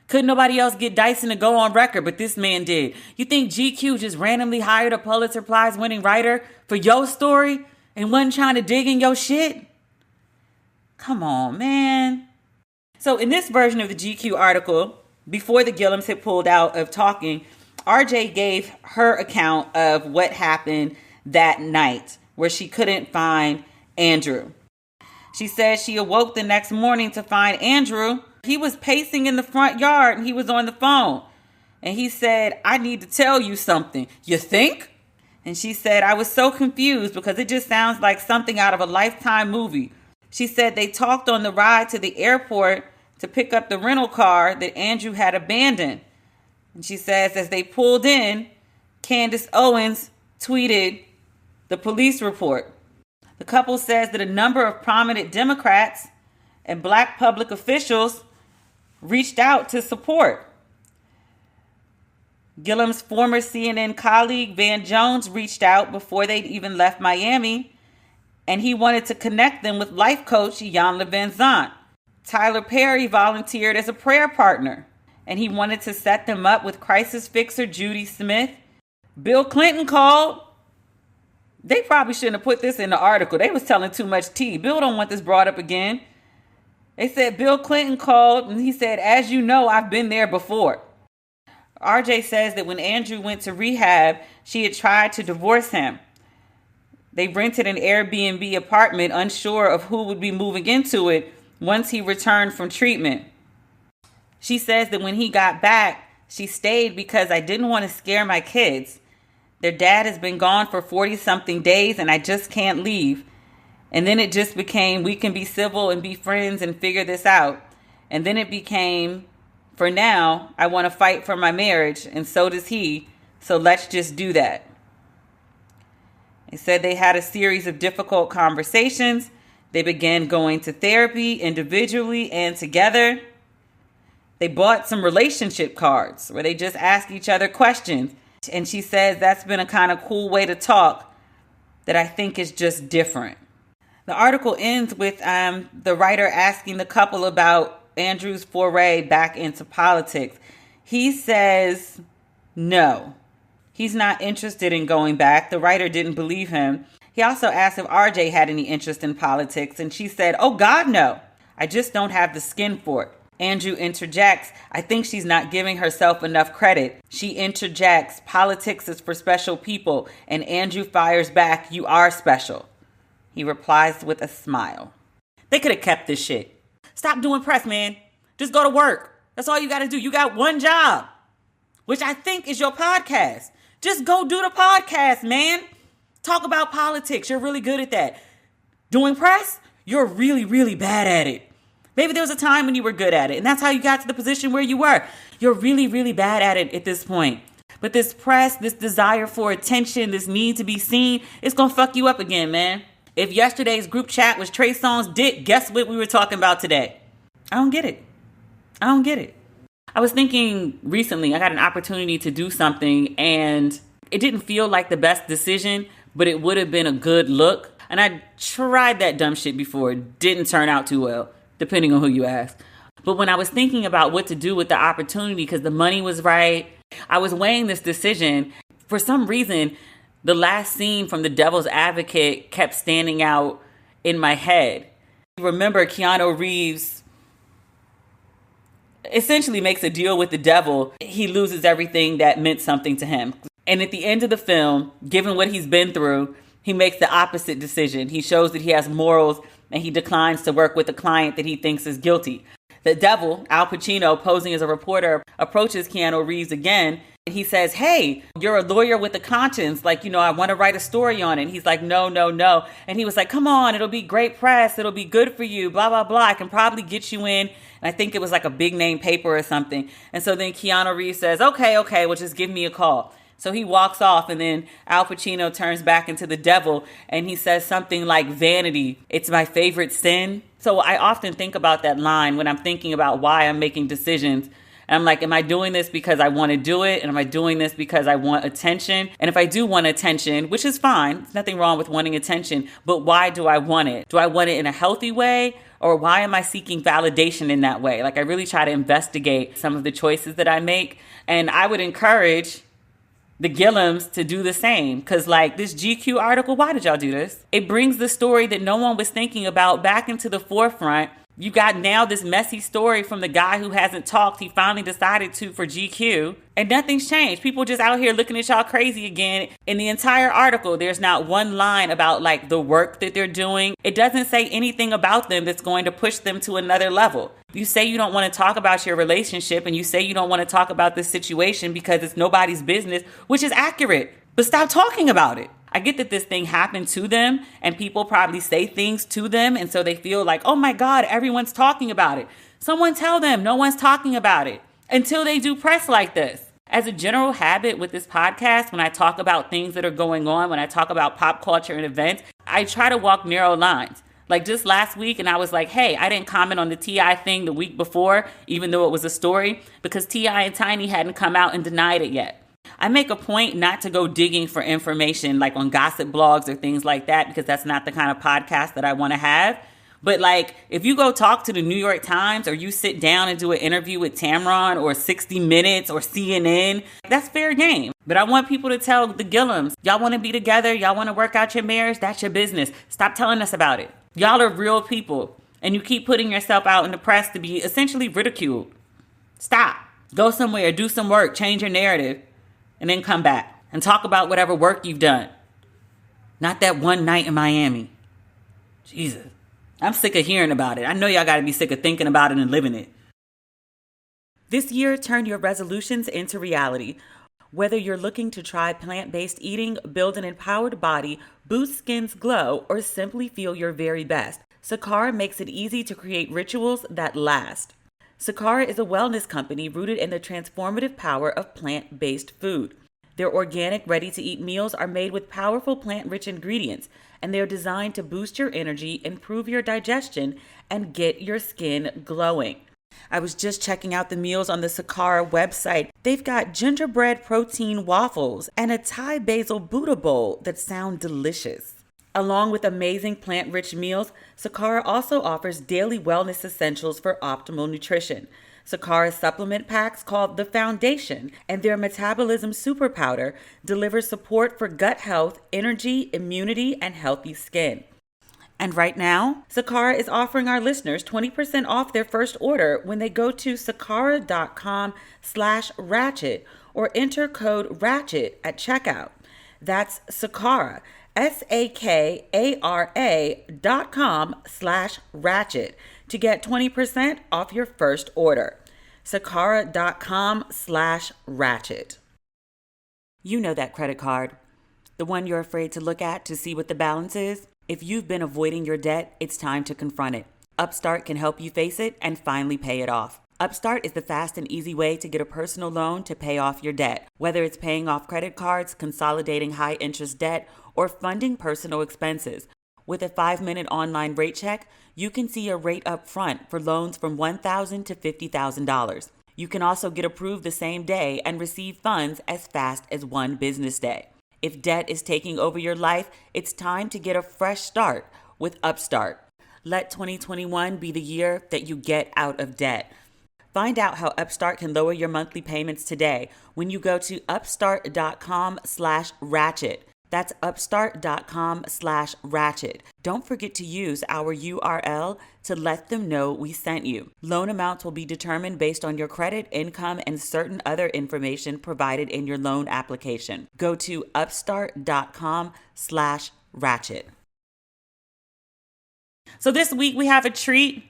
Speaker 1: Couldn't nobody else get Dyson to go on record, but this man did. You think GQ just randomly hired a Pulitzer Prize winning writer for your story and wasn't trying to dig in your shit? Come on, man. So in this version of the GQ article, before the Gillums had pulled out of talking, RJ gave her account of what happened that night where she couldn't find Andrew. She said she awoke the next morning to find Andrew. He was pacing in the front yard and he was on the phone. And he said, I need to tell you something. You think? And she said, I was so confused because it just sounds like something out of a Lifetime movie. She said they talked on the ride to the airport to pick up the rental car that Andrew had abandoned. And she says as they pulled in, Candace Owens tweeted the police report. The couple says that a number of prominent Democrats and black public officials reached out to support. Gillum's former CNN colleague Van Jones reached out before they'd even left Miami, and he wanted to connect them with life coach Iyanla Vanzant. Tyler Perry volunteered as a prayer partner, and he wanted to set them up with crisis fixer Judy Smith. Bill Clinton called. They probably shouldn't have put this in the article. They was telling too much tea. Bill don't want this brought up again. They said Bill Clinton called and he said, as you know, I've been there before. RJ says that when Andrew went to rehab, she had tried to divorce him. They rented an Airbnb apartment, unsure of who would be moving into it once he returned from treatment. She says that when he got back, she stayed because I didn't want to scare my kids. Their dad has been gone for 40-something days and I just can't leave. And then it just became, we can be civil and be friends and figure this out. And then it became, for now, I want to fight for my marriage and so does he. So let's just do that. They said they had a series of difficult conversations. They began going to therapy individually and together. They bought some relationship cards where they just ask each other questions. And she says that's been a kind of cool way to talk that I think is just different. The article ends with the writer asking the couple about Andrew's foray back into politics. He says no. He's not interested in going back. The writer didn't believe him. He also asked if RJ had any interest in politics, and she said, oh God, no. I just don't have the skin for it. Andrew interjects, I think she's not giving herself enough credit. She interjects, politics is for special people, and Andrew fires back, you are special. He replies with a smile. They could have kept this shit. Stop doing press, man. Just go to work. That's all you got to do. You got one job, which I think is your podcast. Just go do the podcast, man. Talk about politics. You're really good at that. Doing press, you're really, really bad at it. Maybe there was a time when you were good at it, and that's how you got to the position where you were. You're really, really bad at it at this point. But this press, this desire for attention, this need to be seen, it's going to fuck you up again, man. If yesterday's group chat was Trey Songz' dick, guess what we were talking about today? I don't get it. I was thinking recently, I got an opportunity to do something, and it didn't feel like the best decision, but it would have been a good look. And I tried that dumb shit before. It didn't turn out too well, depending on who you ask. But when I was thinking about what to do with the opportunity, because the money was right, I was weighing this decision. For some reason, the last scene from The Devil's Advocate kept standing out in my head. Remember, Keanu Reeves essentially makes a deal with the devil. He loses everything that meant something to him. And at the end of the film, given what he's been through, he makes the opposite decision. He shows that he has morals and he declines to work with a client that he thinks is guilty. The devil, Al Pacino, posing as a reporter, approaches Keanu Reeves again. And he says, hey, you're a lawyer with a conscience. Like, I want to write a story on it. And he's like, no, no, no. And he was like, come on, it'll be great press. It'll be good for you, blah, blah, blah. I can probably get you in. And I think it was like a big name paper or something. And so then Keanu Reeves says, okay, well, just give me a call. So he walks off, and then Al Pacino turns back into the devil, and he says something like, vanity, it's my favorite sin. So I often think about that line when I'm thinking about why I'm making decisions. And I'm like, am I doing this because I want to do it? And am I doing this because I want attention? And if I do want attention, which is fine, there's nothing wrong with wanting attention, but why do I want it? Do I want it in a healthy way? Or why am I seeking validation in that way? Like, I really try to investigate some of the choices that I make. And I would encourage the Gillums to do the same. Because like this GQ article, why did y'all do this? It brings the story that no one was thinking about back into the forefront. You got now this messy story from the guy who hasn't talked. He finally decided to for GQ, and nothing's changed. People just out here looking at y'all crazy again. In the entire article, there's not one line about like the work that they're doing. It doesn't say anything about them that's going to push them to another level. You say you don't want to talk about your relationship, and you say you don't want to talk about this situation because it's nobody's business, which is accurate, but stop talking about it. I get that this thing happened to them and people probably say things to them. And so they feel like, oh my God, everyone's talking about it. Someone tell them no one's talking about it until they do press like this. As a general habit with this podcast, when I talk about things that are going on, when I talk about pop culture and events, I try to walk narrow lines. Like just last week, and I was like, hey, I didn't comment on the T.I. thing the week before, even though it was a story, because T.I. and Tiny hadn't come out and denied it yet. I make a point not to go digging for information like on gossip blogs or things like that, because that's not the kind of podcast that I want to have. But like, if you go talk to the New York Times or you sit down and do an interview with Tamron or 60 Minutes or CNN, that's fair game. But I want people to tell the Gillums, y'all want to be together, y'all want to work out your marriage, that's your business. Stop telling us about it. Y'all are real people, and you keep putting yourself out in the press to be essentially ridiculed. Stop. Go somewhere, do some work, change your narrative. And then come back and talk about whatever work you've done. Not that one night in Miami. Jesus. I'm sick of hearing about it. I know y'all got to be sick of thinking about it and living it. This year, turn your resolutions into reality. Whether you're looking to try plant-based eating, build an empowered body, boost skin's glow, or simply feel your very best, Sakara makes it easy to create rituals that last. Sakara is a wellness company rooted in the transformative power of plant-based food. Their organic, ready-to-eat meals are made with powerful plant-rich ingredients, and they're designed to boost your energy, improve your digestion, and get your skin glowing. I was just checking out the meals on the Sakara website. They've got gingerbread protein waffles and a Thai basil Buddha bowl that sound delicious. Along with amazing plant-rich meals, Sakara also offers daily wellness essentials for optimal nutrition. Sakara's supplement packs, called The Foundation, and their Metabolism Super Powder deliver support for gut health, energy, immunity, and healthy skin. And right now, Sakara is offering our listeners 20% off their first order when they go to sakara.com/ratchet or enter code RATCHET at checkout. That's Sakara, sakara.com/ratchet to get 20% off your first order. sakara.com/ratchet. You know that credit card, the one you're afraid to look at to see what the balance is? If you've been avoiding your debt, it's time to confront it. Upstart can help you face it and finally pay it off. Upstart is the fast and easy way to get a personal loan to pay off your debt. Whether it's paying off credit cards, consolidating high-interest debt, or funding personal expenses. With a 5-minute online rate check, you can see a rate up front for loans from $1,000 to $50,000. You can also get approved the same day and receive funds as fast as one business day. If debt is taking over your life, it's time to get a fresh start with Upstart. Let 2021 be the year that you get out of debt. Find out how Upstart can lower your monthly payments today when you go to upstart.com/ratchet. That's upstart.com/ratchet. Don't forget to use our URL to let them know we sent you. Loan amounts will be determined based on your credit, income, and certain other information provided in your loan application. Go to upstart.com/ratchet. So this week we have a treat.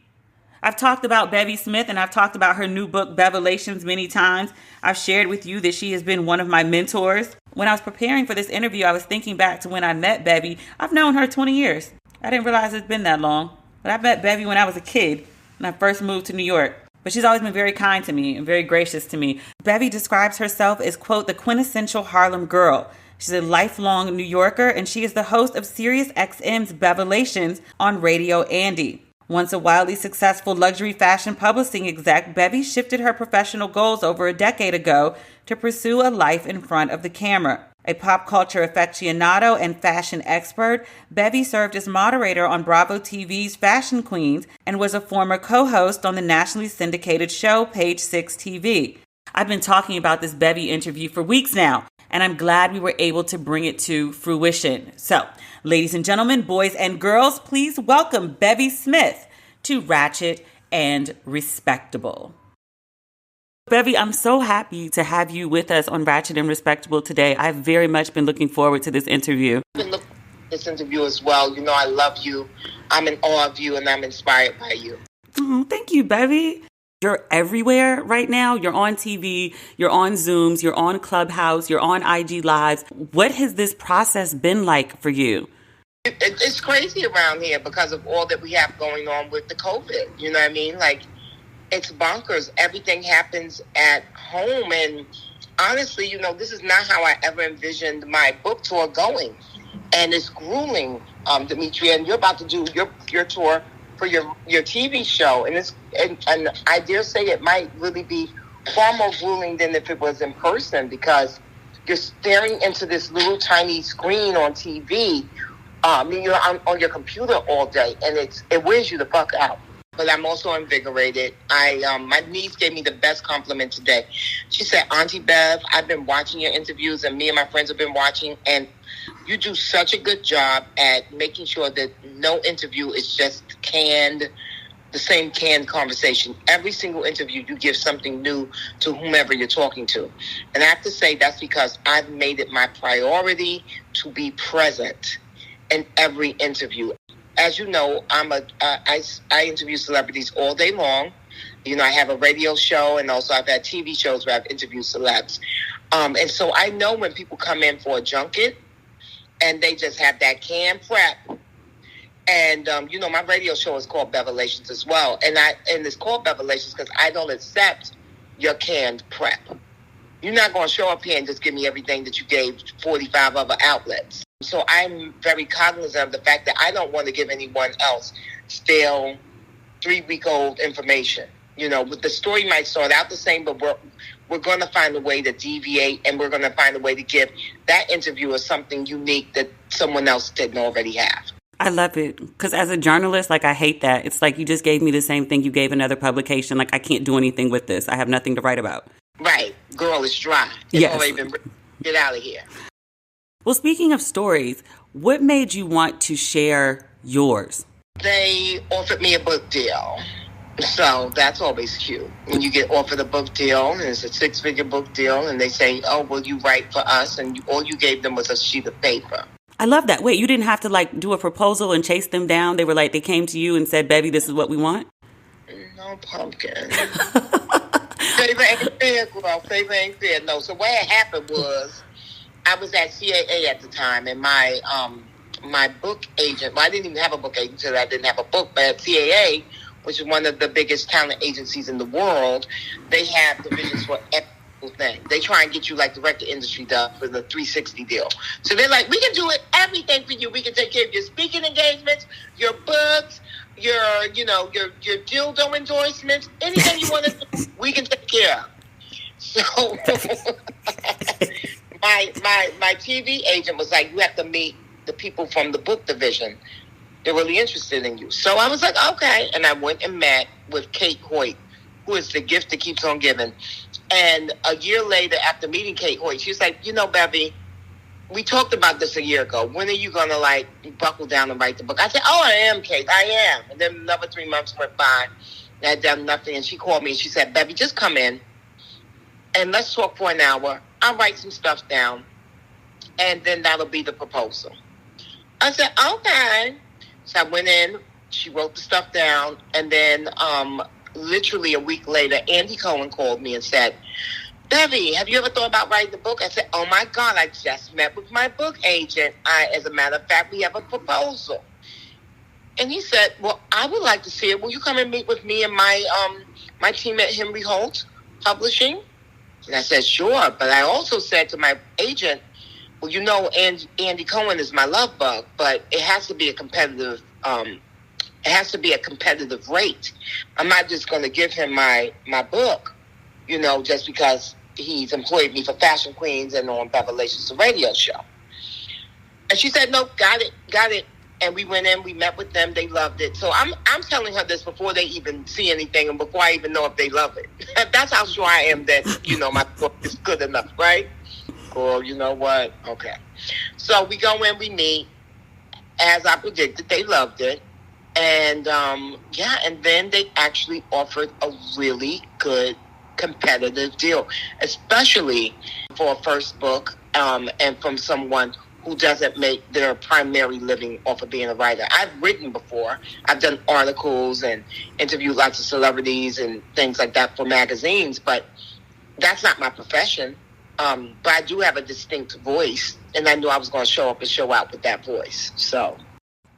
Speaker 1: I've talked about Bevy Smith and I've talked about her new book, Bevelations, many times. I've shared with you that she has been one of my mentors. When I was preparing for this interview, I was thinking back to when I met Bevy. I've known her 20 years. I didn't realize it's been that long. But I met Bevy when I was a kid, when I first moved to New York. But she's always been very kind to me and very gracious to me. Bevy describes herself as, quote, the quintessential Harlem girl. She's a lifelong New Yorker, and she is the host of SiriusXM's Bevelations on Radio Andy. Once a wildly successful luxury fashion publishing exec, Bevy shifted her professional goals over a decade ago to pursue a life in front of the camera. A pop culture aficionado and fashion expert, Bevy served as moderator on Bravo TV's Fashion Queens and was a former co-host on the nationally syndicated show Page 6 TV. I've been talking about this Bevy interview for weeks now, and I'm glad we were able to bring it to fruition. So, ladies and gentlemen, boys and girls, please welcome Bevy Smith to Ratchet and Respectable. Bevy, I'm so happy to have you with us on Ratchet and Respectable today. I've very much been looking forward to this interview.
Speaker 2: I've been looking at this interview as well. You know, I love you. I'm in awe of you, and I'm inspired by you.
Speaker 1: Oh, thank you, Bevy. You're everywhere right now. You're on TV, you're on Zooms, you're on Clubhouse, you're on IG Lives. What has this process been like for you?
Speaker 2: It's crazy around here because of all that we have going on with the COVID. You know what I mean? Like, it's bonkers. Everything happens at home. And honestly, you know, this is not how I ever envisioned my book tour going. And it's grueling, Demetria. And you're about to do your tour for your TV show. And I dare say it might really be far more grueling than if it was in person, because you're staring into this little tiny screen on TV. You're on your computer all day, and it wears you the fuck out. But I'm also invigorated. My niece gave me the best compliment today. She said, Auntie Bev, I've been watching your interviews, and me and my friends have been watching, and you do such a good job at making sure that no interview is just the same canned conversation. Every single interview, you give something new to whomever you're talking to. And I have to say that's because I've made it my priority to be present in every interview. As you know, I interview celebrities all day long. You know, I have a radio show, and also I've had TV shows where I've interviewed celebs. And so I know when people come in for a junket and they just have that canned prep. And, you know, my radio show is called Bevelations as well. And it's called Bevelations because I don't accept your canned prep. You're not going to show up here and just give me everything that you gave 45 other outlets. So I'm very cognizant of the fact that I don't want to give anyone else stale 3-week-old information. You know, the story might start out the same, but we're going to find a way to deviate, and we're going to find a way to give that interviewer something unique that someone else didn't already have.
Speaker 1: I love it, because as a journalist, like, I hate that. It's like you just gave me the same thing you gave another publication. Like, I can't do anything with this. I have nothing to write about.
Speaker 2: Right. Girl, it's dry. It's
Speaker 1: yes.
Speaker 2: already been written. Get out of here.
Speaker 1: Well, speaking of stories, what made you want to share yours?
Speaker 2: They offered me a book deal. So that's always cute. When you get offered a book deal, and it's a 6-figure book deal, and they say, oh, will you write for us? And all you gave them was a sheet of paper.
Speaker 1: I love that. Wait, you didn't have to, like, do a proposal and chase them down? They were like, they came to you and said, Bevy, this is what we want?
Speaker 2: No, pumpkin. Favor ain't fair, girl. Favor ain't fair. No, so what had happened was, I was at CAA at the time, and my book agent, well, I didn't even have a book agent until I didn't have a book, but at CAA, which is one of the biggest talent agencies in the world, they have divisions for every single thing. They try and get you like the record industry does for the 360 deal. So they're like, we can do everything for you. We can take care of your speaking engagements, your books, your dildo endorsements, anything you want to do, we can take care of. So my TV agent was like, you have to meet the people from the book division. They're really interested in you. So I was like, okay. And I went and met with Kate Hoyt, who is the gift that keeps on giving. And a year later, after meeting Kate Hoyt, she was like, you know, Bevy, we talked about this a year ago. When are you going to, like, buckle down and write the book? I said, oh, I am, Kate. I am. And then another 3 months went by, and I had done nothing. And she called me, and she said, Bevy, just come in, and let's talk for an hour. I'll write some stuff down, and then that'll be the proposal. I said, okay. So I went in She wrote the stuff down, and then literally a week later, Andy Cohen called me and said, Bevy, have you ever thought about writing a book? I said, oh my God, I just met with my book agent. As a matter of fact, we have a proposal. And he said, well, I would like to see it. Will you come and meet with me and my team at Henry Holt Publishing? And I said, sure. But I also said to my agent, well, you know, Andy Cohen is my love bug, but it has to be a competitive rate. I'm not just going to give him my book, you know, just because he's employed me for Fashion Queens and on Bevelations, the radio show. And she said, no, got it. And we went in, we met with them, they loved it. So I'm telling her this before they even see anything and before I even know if they love it. That's how sure I am that, you know, my book is good enough, right? Girl, you know what? Okay. So we go in, we meet. As I predicted, they loved it. And, and then they actually offered a really good competitive deal, especially for a first book, and from someone who doesn't make their primary living off of being a writer. I've written before. I've done articles and interviewed lots of celebrities and things like that for magazines, but that's not my profession. But I do have a distinct voice, and I knew I was going to show up and show out with that voice. So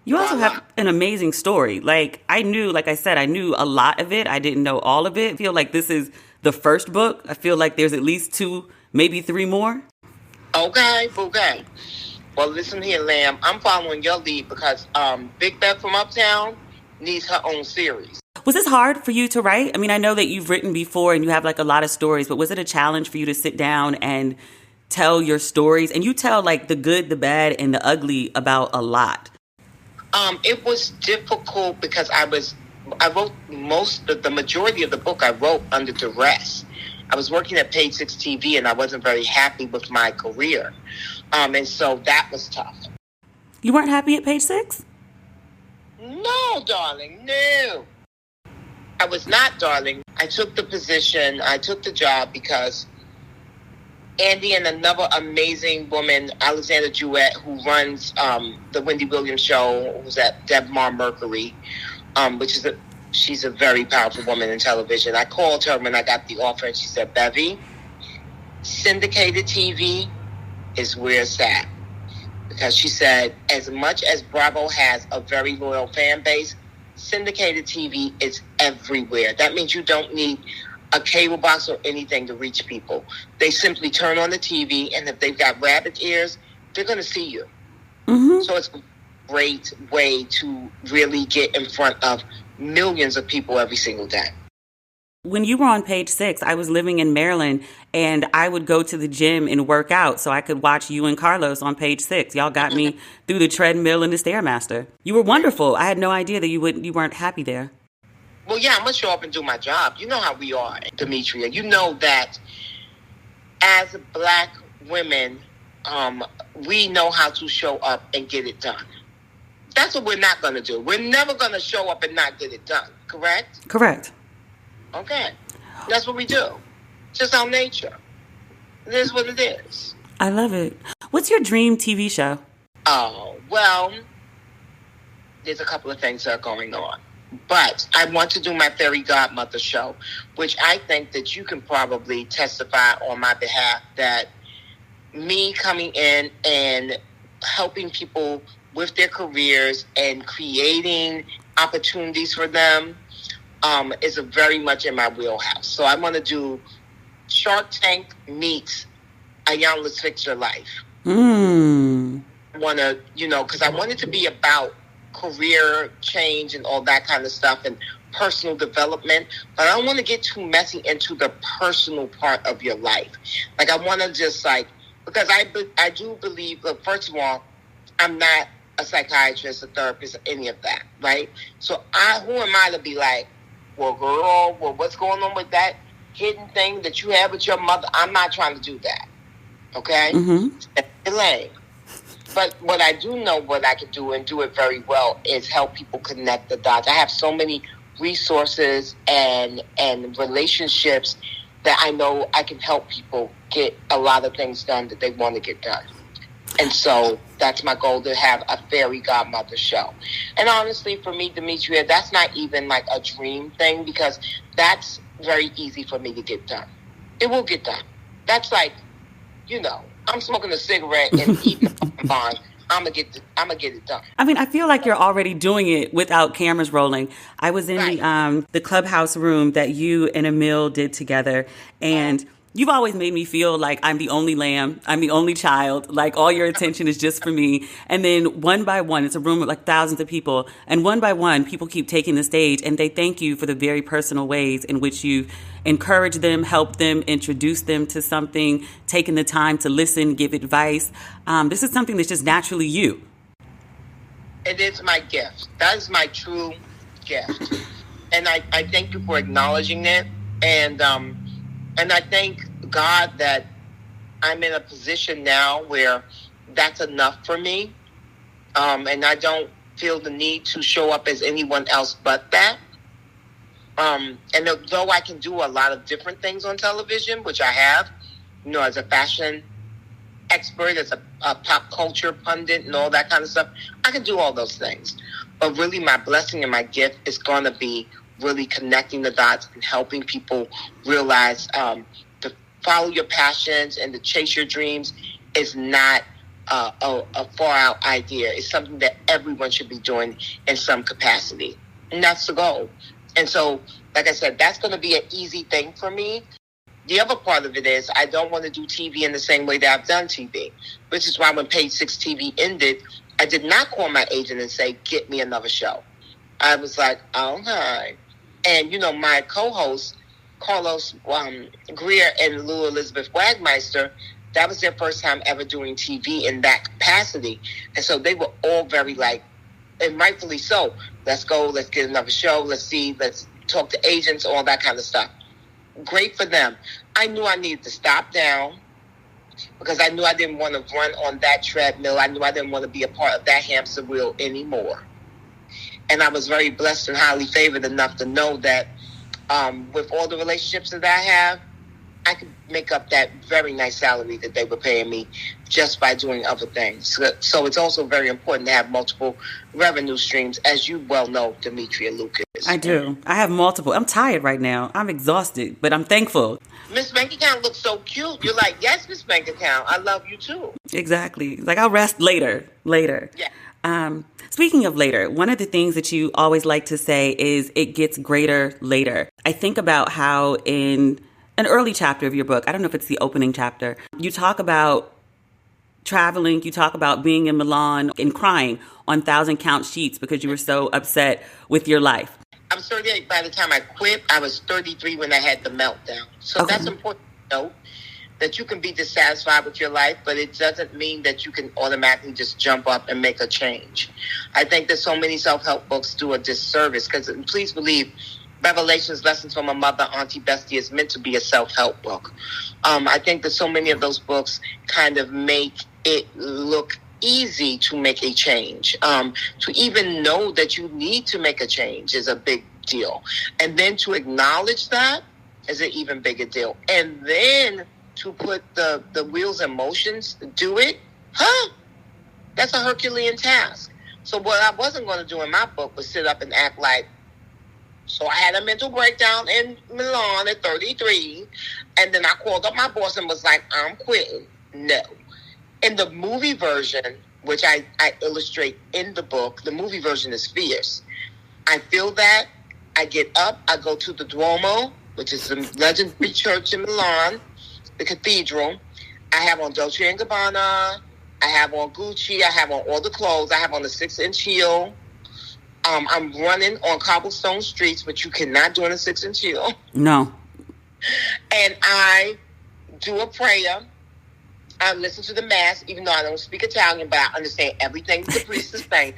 Speaker 1: you also have an amazing story. Like I knew a lot of it. I didn't know all of it. I feel like this is the first book. I feel like there's at least 2, maybe 3 more.
Speaker 2: Okay. Well, listen here, Lamb. I'm following your lead because Big Bev from Uptown needs her own series.
Speaker 1: Was this hard for you to write? I mean, I know that you've written before and you have like a lot of stories, but was it a challenge for you to sit down and tell your stories? And you tell like the good, the bad, and the ugly about a lot.
Speaker 2: It was difficult because I wrote the majority of the book I wrote under duress. I was working at Page 6 TV and I wasn't very happy with my career. And so that was tough.
Speaker 1: You weren't happy at Page 6?
Speaker 2: No, darling, no. I was not, darling. I took the position, I took the job because Andy and another amazing woman, Alexandra Jewett, who runs the Wendy Williams show, who's at Debmar Mercury, she's a very powerful woman in television. I called her when I got the offer and she said, Bevy, syndicated TV is where it's at. Because she said, as much as Bravo has a very loyal fan base, syndicated TV is everywhere. That means you don't need a cable box or anything to reach people. They simply turn on the TV, and if they've got rabbit ears, they're going to see you. Mm-hmm. So it's a great way to really get in front of millions of people every single day.
Speaker 1: When you were on Page 6, I was living in Maryland, and I would go to the gym and work out so I could watch you and Carlos on Page 6. Y'all got me through the treadmill and the Stairmaster. You were wonderful. I had no idea that you weren't happy there.
Speaker 2: Well, yeah, I'm going to show up and do my job. You know how we are, Demetria. You know that as Black women, we know how to show up and get it done. That's what we're not going to do. We're never going to show up and not get it done, correct?
Speaker 1: Correct.
Speaker 2: Okay. That's what we do. It's just our nature. It is what it is.
Speaker 1: I love it. What's your dream TV show?
Speaker 2: Oh, well, there's a couple of things that are going on. But I want to do my Fairy Godmother show, which I think that you can probably testify on my behalf that me coming in and helping people with their careers and creating opportunities for them is very much in my wheelhouse. So I want to do Shark Tank meets A Young Let's Fix Your Life. I want to, because I want it to be about career change and all that kind of stuff and personal development, but I don't want to get too messy into the personal part of your life. Like I want to just because I do believe, first of all, I'm not a psychiatrist, a therapist, any of that, right? So who am I to be like, well, girl, what's going on with that hidden thing that you have with your mother? I'm not trying to do that, okay? It's lame. But what I do know what I can do and do it very well is help people connect the dots. I have so many resources and relationships that I know I can help people get a lot of things done that they want to get done. And so that's my goal, to have a fairy godmother show. And honestly, for me, Demetria, that's not even like a dream thing, because that's very easy for me to get done. It will get done. That's like, I'm smoking a cigarette and eating a bond. I'm gonna get it done.
Speaker 1: I mean, I feel like you're already doing it without cameras rolling. I was in the clubhouse room that you and Emil did together, and you've always made me feel like I'm the only lamb, I'm the only child, like all your attention is just for me. And then one by one, it's a room with like thousands of people, and one by one, people keep taking the stage, and they thank you for the very personal ways in which you encourage them, help them, introduce them to something, taking the time to listen, give advice. This is something that's just naturally you.
Speaker 2: It is my gift. That is my true gift. And I thank you for acknowledging it. And I thank God that I'm in a position now where that's enough for me. And I don't feel the need to show up as anyone else but that. And though I can do a lot of different things on television, which I have, as a fashion expert, as a pop culture pundit and all that kind of stuff, I can do all those things. But really my blessing and my gift is going to be really connecting the dots and helping people realize to follow your passions and to chase your dreams is not a far out idea. It's something that everyone should be doing in some capacity. And that's the goal. And so, like I said, that's going to be an easy thing for me. The other part of it is I don't want to do TV in the same way that I've done TV, which is why when Page 6 TV ended, I did not call my agent and say, get me another show. I was like, okay. And, my co-hosts, Carlos Greer and Lou Elizabeth Wagmeister, that was their first time ever doing TV in that capacity. And so they were all very and rightfully so, let's go, let's get another show, let's talk to agents, all that kind of stuff. Great for them. I knew I needed to stop down because I knew I didn't want to run on that treadmill. I knew I didn't want to be a part of that hamster wheel anymore. And I was very blessed and highly favored enough to know that with all the relationships that I have, I could make up that very nice salary that they were paying me just by doing other things. So it's also very important to have multiple revenue streams, as you well know, Demetria Lucas.
Speaker 1: I do. I have multiple. I'm tired right now. I'm exhausted, but I'm thankful.
Speaker 2: Miss Bank Account looks so cute. You're like, yes, Miss Bank Account. I love you too.
Speaker 1: Exactly. Like, I'll rest later. Yeah. Speaking of later, one of the things that you always like to say is it gets greater later. I think about how in an early chapter of your book, I don't know if it's the opening chapter, you talk about traveling, you talk about being in Milan and crying on 1,000-count sheets because you were so upset with your life.
Speaker 2: I was 38 by the time I quit. I was 33 when I had the meltdown. So That's important to know, that you can be dissatisfied with your life, but it doesn't mean that you can automatically just jump up and make a change. I think that so many self-help books do a disservice because, please believe, Bevelations, Lessons from a Mother, Auntie, Bestie is meant to be a self-help book. I think that so many of those books kind of make it look easy to make a change. To even know that you need to make a change is a big deal. And then to acknowledge that is an even bigger deal. And then to put the wheels in motions to do it, that's a Herculean task. So what I wasn't going to do in my book was sit up and act like, so I had a mental breakdown in Milan at 33, and then I called up my boss and was like, I'm quitting. No. In the movie version, which I illustrate in the book, the movie version is fierce. I feel that. I get up, I go to the Duomo, which is the legendary church in Milan, the cathedral. I have on Dolce & Gabbana. I have on Gucci. I have on all the clothes. I have on the 6-inch heel. I'm running on cobblestone streets, which you cannot do on a 6-inch heel.
Speaker 1: No.
Speaker 2: And I do a prayer. I listen to the mass, even though I don't speak Italian, but I understand everything the priest is saying.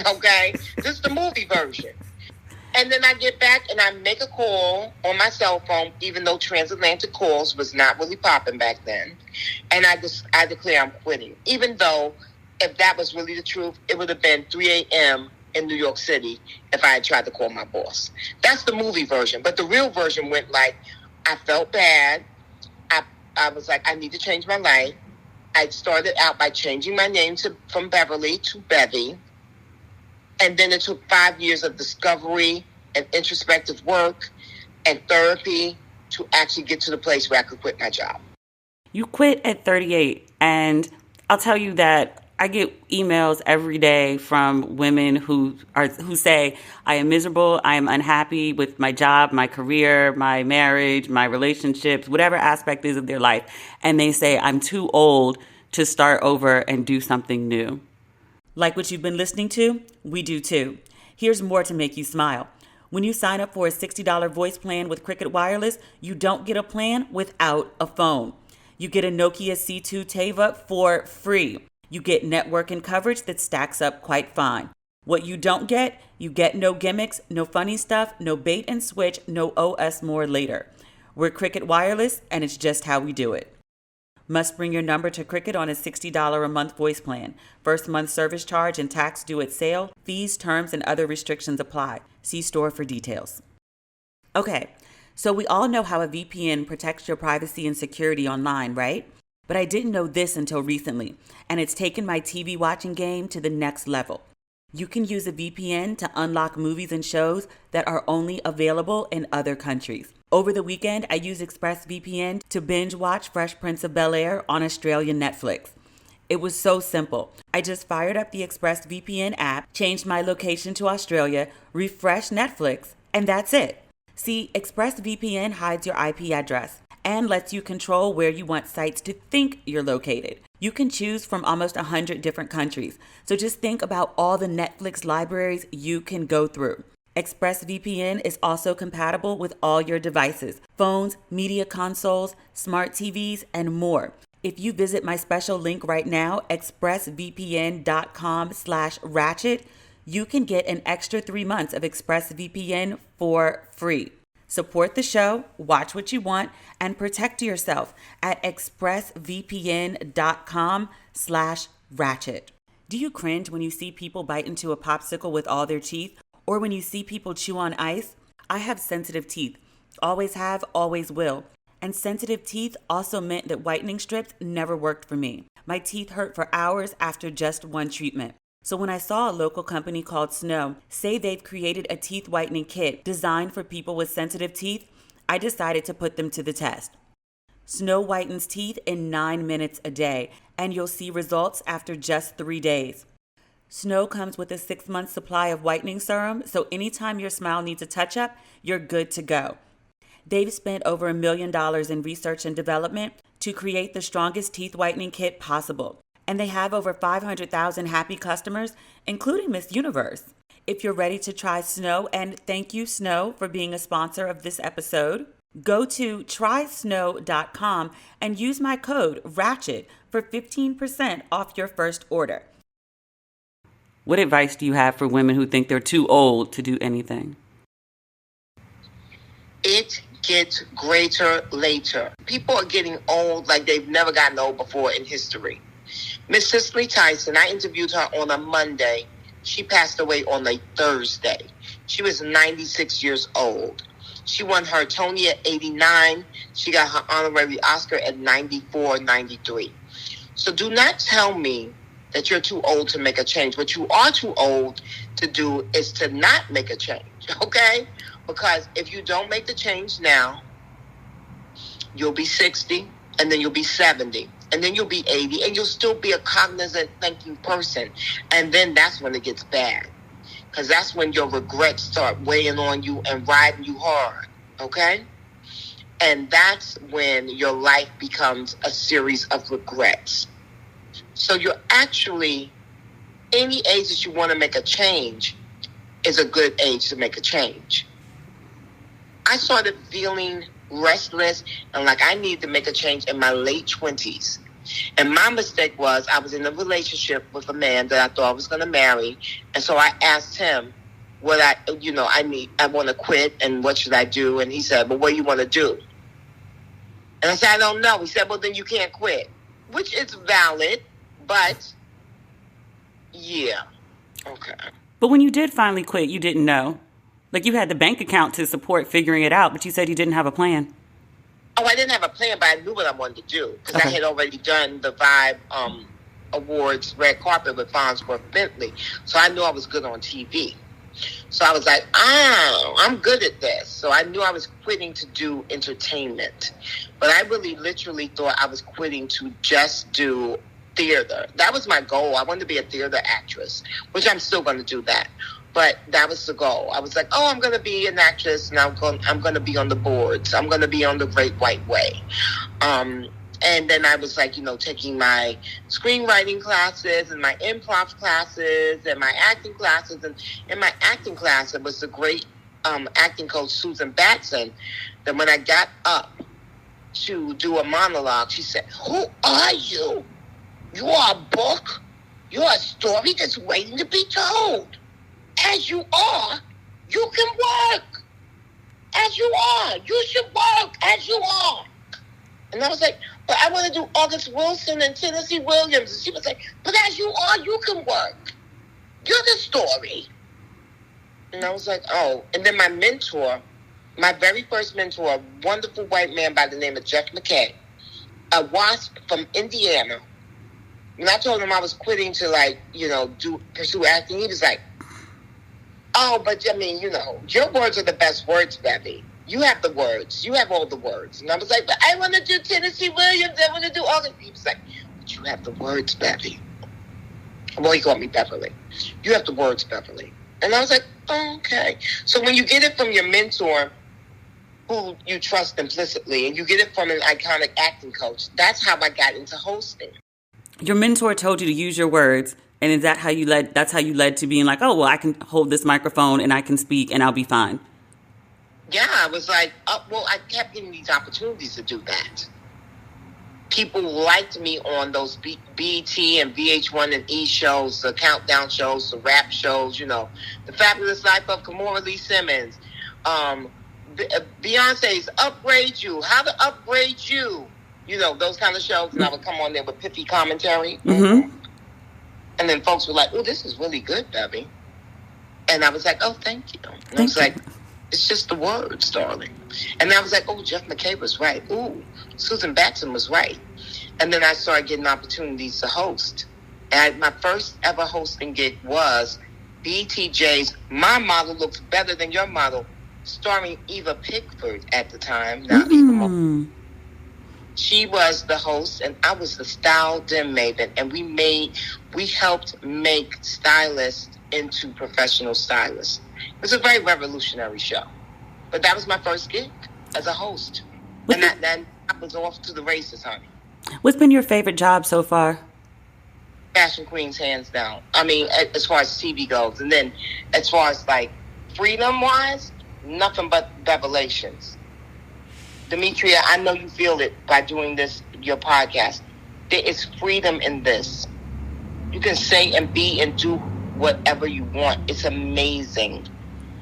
Speaker 2: Okay? This is the movie version. And then I get back and I make a call on my cell phone, even though transatlantic calls was not really popping back then. And I declare I'm quitting. Even though, if that was really the truth, it would have been 3 a.m. in New York City if I had tried to call my boss. That's the movie version. But the real version went like, I felt bad. I was like, I need to change my life. I started out by changing my name from Beverly to Bevy. And then it took 5 years of discovery and introspective work and therapy to actually get to the place where I could quit my job.
Speaker 1: You quit at 38, and I'll tell you that I get emails every day from women who say, I am miserable, I am unhappy with my job, my career, my marriage, my relationships, whatever aspect is of their life. And they say, I'm too old to start over and do something new. Like what you've been listening to? We do too. Here's more to make you smile. When you sign up for a $60 voice plan with Cricket Wireless, you don't get a plan without a phone. You get a Nokia C2 Teva for free. You get network and coverage that stacks up quite fine. What you don't get, you get no gimmicks, no funny stuff, no bait and switch, no owe us more later. We're Cricket Wireless, and it's just how we do it. Must bring your number to Cricket on a $60 a month voice plan. First month service charge and tax due at sale. Fees, terms, and other restrictions apply. See store for details. Okay, so we all know how a VPN protects your privacy and security online, right? But I didn't know this until recently, and it's taken my TV watching game to the next level. You can use a VPN to unlock movies and shows that are only available in other countries. Over the weekend, I used ExpressVPN to binge watch Fresh Prince of Bel-Air on Australian Netflix. It was so simple. I just fired up the ExpressVPN app, changed my location to Australia, refreshed Netflix, and that's it. See, ExpressVPN hides your IP address and lets you control where you want sites to think you're located. You can choose from almost 100 different countries, so just think about all the Netflix libraries you can go through. ExpressVPN is also compatible with all your devices, phones, media consoles, smart TVs, and more. If you visit my special link right now, expressvpn.com/ratchet, you can get an extra 3 months of ExpressVPN for free. Support the show, watch what you want, and protect yourself at expressvpn.com/ratchet. Do you cringe when you see people bite into a popsicle with all their teeth? Or when you see people chew on ice? I have sensitive teeth. Always have, always will. And sensitive teeth also meant that whitening strips never worked for me. My teeth hurt for hours after just one treatment. So when I saw a local company called Snow say they've created a teeth whitening kit designed for people with sensitive teeth, I decided to put them to the test. Snow whitens teeth in 9 minutes a day, and you'll see results after just 3 days. Snow comes with a 6-month supply of whitening serum, so anytime your smile needs a touch-up, you're good to go. They've spent over $1 million in research and development to create the strongest teeth whitening kit possible. And they have over 500,000 happy customers, including Miss Universe. If you're ready to try Snow, and thank you, Snow, for being a sponsor of this episode, go to trysnow.com and use my code RATCHET for 15% off your first order. What advice do you have for women who think they're too old to do anything?
Speaker 2: It gets greater later. People are getting old like they've never gotten old before in history. Miss Cicely Tyson, I interviewed her on a Monday. She passed away on a Thursday. She was 96 years old. She won her Tony at 89. She got her honorary Oscar at 94, 93. So do not tell me that you're too old to make a change. What you are too old to do is to not make a change, okay? Because if you don't make the change now, you'll be 60, and then you'll be 70, and then you'll be 80, and you'll still be a cognizant, thinking person. And then that's when it gets bad, because that's when your regrets start weighing on you and riding you hard, okay? And that's when your life becomes a series of regrets. So you're actually, any age that you want to make a change is a good age to make a change. I started feeling restless and like I needed to make a change in my late 20s. And my mistake was I was in a relationship with a man that I thought I was going to marry. And so I asked him what I want to quit and what should I do? And he said, well, what do you want to do? And I said, I don't know. He said, well, then you can't quit, which is valid. But, yeah, okay.
Speaker 1: But when you did finally quit, you didn't know. Like, you had the bank account to support figuring it out, but you said you didn't have a plan.
Speaker 2: Oh, I didn't have a plan, but I knew what I wanted to do because I
Speaker 1: Okay.
Speaker 2: had already done the Vibe Awards red carpet with Farnsworth Bentley. So I knew I was good on TV. So I was like, I'm good at this. So I knew I was quitting to do entertainment. But I really literally thought I was quitting to just do theater. That was my goal. I wanted to be a theater actress, which I'm still going to do that. But that was the goal. I was like, oh, I'm going to be an actress, and I'm going to be on the boards. I'm going to be on the Great White Way. And then I was like, taking my screenwriting classes and my improv classes and my acting classes. And in my acting class, it was the great acting coach, Susan Batson, that when I got up to do a monologue, she said, who are you? You are a book. You're a story that's waiting to be told. As you are, you can work. As you are, you should work as you are. And I was like, but I want to do August Wilson and Tennessee Williams. And she was like, but as you are, you can work. You're the story. And I was like, oh. And then my mentor, my very first mentor, a wonderful white man by the name of Jeff McKay, a WASP from Indiana. When I told him I was quitting to pursue acting, he was like, oh, but I mean, your words are the best words, Bevy. You have the words. You have all the words. And I was like, but I want to do Tennessee Williams. I want to do all the... He was like, but you have the words, Bevy. Well, he called me Beverly. You have the words, Beverly. And I was like, oh, okay. So when you get it from your mentor, who you trust implicitly, and you get it from an iconic acting coach, that's how I got into hosting.
Speaker 1: Your mentor told you to use your words, and is that how you led? That's how you led to being like, oh, well, I can hold this microphone and I can speak and I'll be fine.
Speaker 2: Yeah, I was like, I kept getting these opportunities to do that. People liked me on those BET and VH1 and E shows, the countdown shows, the rap shows, The Fabulous Life of Kimora Lee Simmons, Beyonce's Upgrade You, How to Upgrade You, those kind of shows. And I would come on there with pithy commentary.
Speaker 1: Mm-hmm.
Speaker 2: And then folks were like, oh, this is really good, Bevy. And I was like, oh, thank you. And I was like, it's just the words, darling. And I was like, oh, Jeff McKay was right. Ooh, Susan Batson was right. And then I started getting opportunities to host. And my first ever hosting gig was BTJ's My Model Looks Better Than Your Model, starring Eva Pickford at the time. Now, Eva, she was the host, and I was the style dim maven. And we helped make stylists into professional stylists. It was a very revolutionary show. But that was my first gig as a host. And then I was off to the races, honey.
Speaker 1: What's been your favorite job so far?
Speaker 2: Fashion Queens, hands down. I mean, as far as TV goes. And then as far as, freedom-wise, nothing but Bevelations. Demetria, I know you feel it by doing this, your podcast. There is freedom in this. You can say and be and do whatever you want. It's amazing.